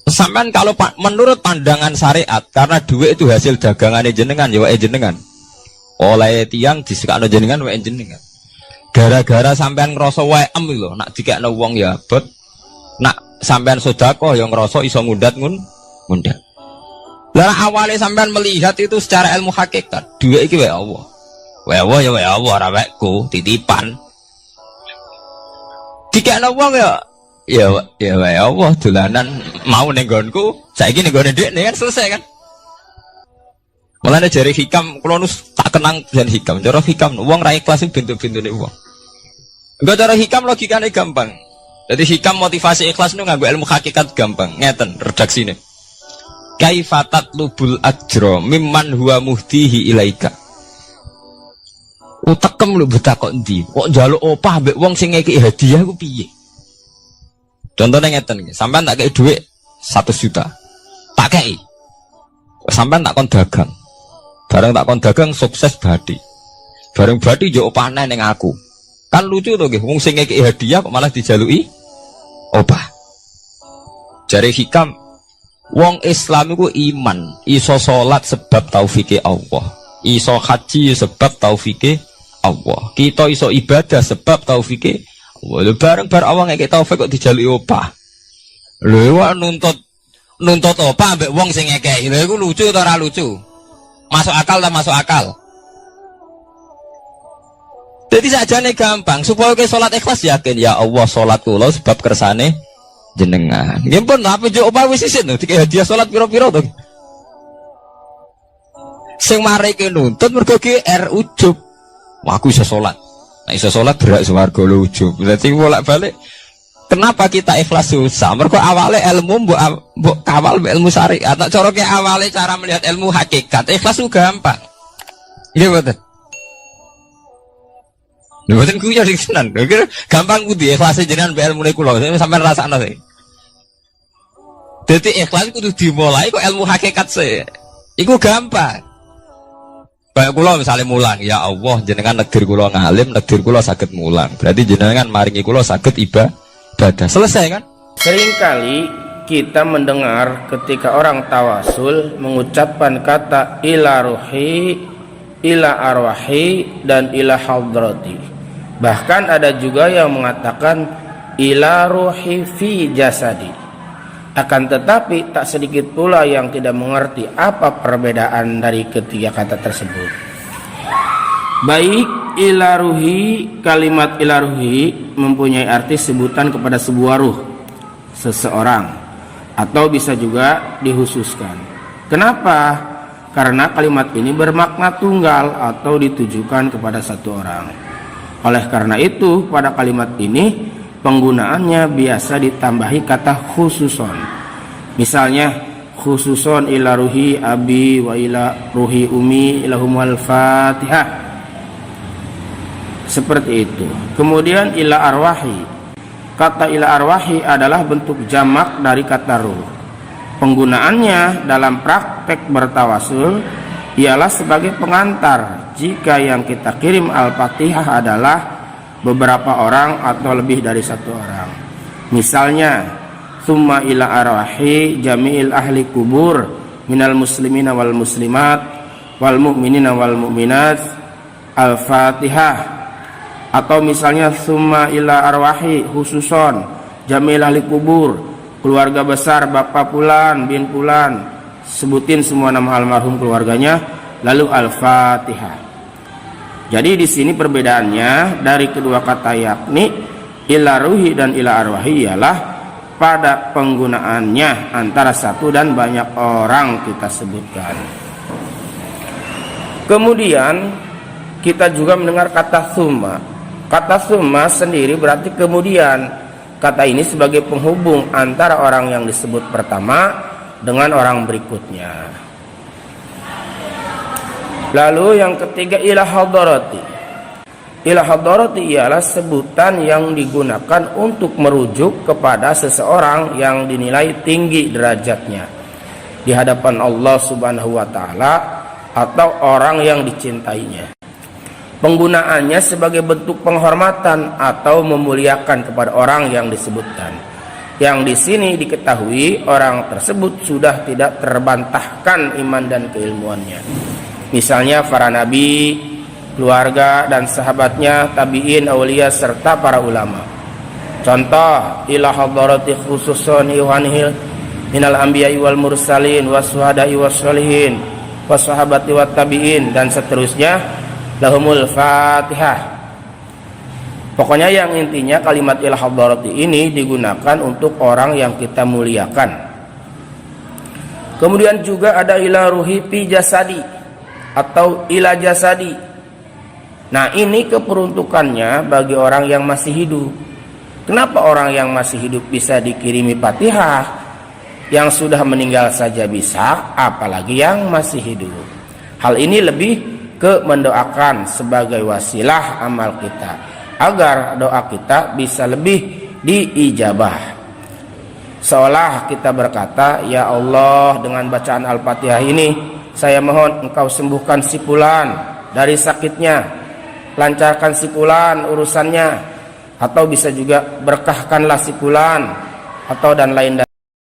Sampean kalau menurut pandangan syariat, karena dhuwit itu hasil dagangane jenengan, ya wae jenengan. Oleh tiyang disekakno jenengan wae jenengan. Gara-gara sampean ngrasa wae lho, nak dikekno wong ya abot. Nak sampean sedekah yang ngerasa iso ngundat. Lah awalnya sampean melihat itu secara ilmu hakikat, duit iki wae Allah. Wae Allah ya wae Allah ora waeku, titipan. Dikekno wong ya wae Allah dolanan mau ning nggonku, saiki ning nggone dhekne kan selesai kan. Mulane jare hikam kula tak kenang jan hikam. Cara hikam wong ra ikhlas bentuk-bentune wong. Enggak cara hikam logikane gampang. Jadi hikam motivasi ikhlas itu nganggo ilmu hakikat gampang. Ngeten redaksine. Kaifatat lubul ajro mimman huwa muhtihi ilaika. Utekem lho betakok endi? Kok njaluk opah mbek wong sing ngeki hadiah ku piye? Contohnya ngeten iki, sampean tak kei dhuwit 100 juta. Tak kei. Sampean tak kon dagang. Bareng tak kon dagang sukses badi. Bareng badi yo opahne ning aku. Kan lucu to nggih, wong sing ngeki hadiah kok malah dijaluki opah. Jare hikam wong Islam iku iman, iso salat sebab taufike Allah. Iso haji sebab taufike Allah. Kita iso ibadah sebab taufike Allah. Bareng-bareng Allah ngekek taufik kok dijaluki opah. Lho wak nuntut opah mbek wong sing ngekeki. Lha iku lucu ta ora lucu? Masuk akal ta masuk akal? Jadi sajane gampang supaya ke salat ikhlas yakin ya Allah salat kula sebab kersane jenengan. Nggih pun apa yo opah wis isin dikek hadiah salat pira-pira to. Sing mareke nuntut mergo GR ujub. Wah aku iso salat. Nek iso salat berak swarga lho ujub. Berarti bolak-balik kenapa kita ikhlas susah? Mergo awale ilmu mbok kawal ilmu syariat. Nek cara ke awale cara melihat ilmu hakikat ikhlas ku gampang. Nggih mboten. Mboten ku yo dikenan. Gampang ku di ikhlas jenengan mbek ilmune kula sampean rasakno sih. Dadi ikhlas kudu dimulai kok ilmu hakikat sih. Iku gampang. Kayak kula misalnya mulang, ya Allah jenengan negir kula ngalim, negir kula saged mulang. Berarti jenengan maringi kula saged ibadah. Selesai kan? Seringkali kita mendengar ketika orang tawasul mengucapkan kata ila ruhi, ila arwahi, dan ila hadrati. Bahkan ada juga yang mengatakan ila ruhi fi jasadi. Akan tetapi tak sedikit pula yang tidak mengerti apa perbedaan dari ketiga kata tersebut. Baik ila ruhi, kalimat ila ruhi mempunyai arti sebutan kepada sebuah ruh seseorang, atau bisa juga dikhususkan. Kenapa? Karena kalimat ini bermakna tunggal atau ditujukan kepada satu orang. Oleh karena itu, pada kalimat ini penggunaannya biasa ditambahi kata khususon. Misalnya khususon ila ruhi abi wa ila ruhi umi ilahumul fatihah. Seperti itu. Kemudian ila arwahi. Kata ila arwahi adalah bentuk jamak dari kata ruh. Penggunaannya dalam praktek bertawasul ialah sebagai pengantar jika yang kita kirim Al-Fatihah adalah beberapa orang atau lebih dari satu orang. Misalnya, summa ila arwahi jami'il ahli kubur minal muslimina wal muslimat wal mu'minina wal mu'minat Al-Fatihah. Atau misalnya summa ila arwahi khususon jami'il ahli kubur, keluarga besar bapak pulan bin pulan, sebutin semua nama almarhum keluarganya, lalu Al-Fatihah. Jadi di sini perbedaannya dari kedua kata yakni ila ruhi dan ila arwahi ialah pada penggunaannya antara satu dan banyak orang kita sebutkan. Kemudian kita juga mendengar kata summa. Kata summa sendiri berarti kemudian. Kata ini sebagai penghubung antara orang yang disebut pertama dengan orang berikutnya. Lalu yang ketiga ila hadarati. Ila hadarati ialah sebutan yang digunakan untuk merujuk kepada seseorang yang dinilai tinggi derajatnya di hadapan Allah Subhanahu wa taala atau orang yang dicintainya. Penggunaannya sebagai bentuk penghormatan atau memuliakan kepada orang yang disebutkan. Yang di sini diketahui orang tersebut sudah tidak terbantahkan iman dan keilmuannya. Misalnya para nabi, keluarga dan sahabatnya, tabi'in, aulia serta para ulama. Contoh, ila hadarati khususun iwanihil minal anbiya'i wal mursalin wasuhada'i wassalihin wassahabati wat tabi'in dan seterusnya. Lahumul Fatihah. Pokoknya yang intinya kalimat ila hadarati ini digunakan untuk orang yang kita muliakan. Kemudian juga ada ila ruhi fi jasadi atau ila jasadi. Nah, ini keperuntukannya bagi orang yang masih hidup. Kenapa orang yang masih hidup bisa dikirimi Fatihah? Yang sudah meninggal saja bisa, apalagi yang masih hidup. Hal ini lebih ke mendoakan sebagai wasilah amal kita agar doa kita bisa lebih diijabah. Seolah kita berkata, ya Allah, dengan bacaan Al-Fatihah ini saya mohon engkau sembuhkan si fulan dari sakitnya, lancarkan si fulan urusannya, atau bisa juga berkahkanlah si fulan, atau dan lain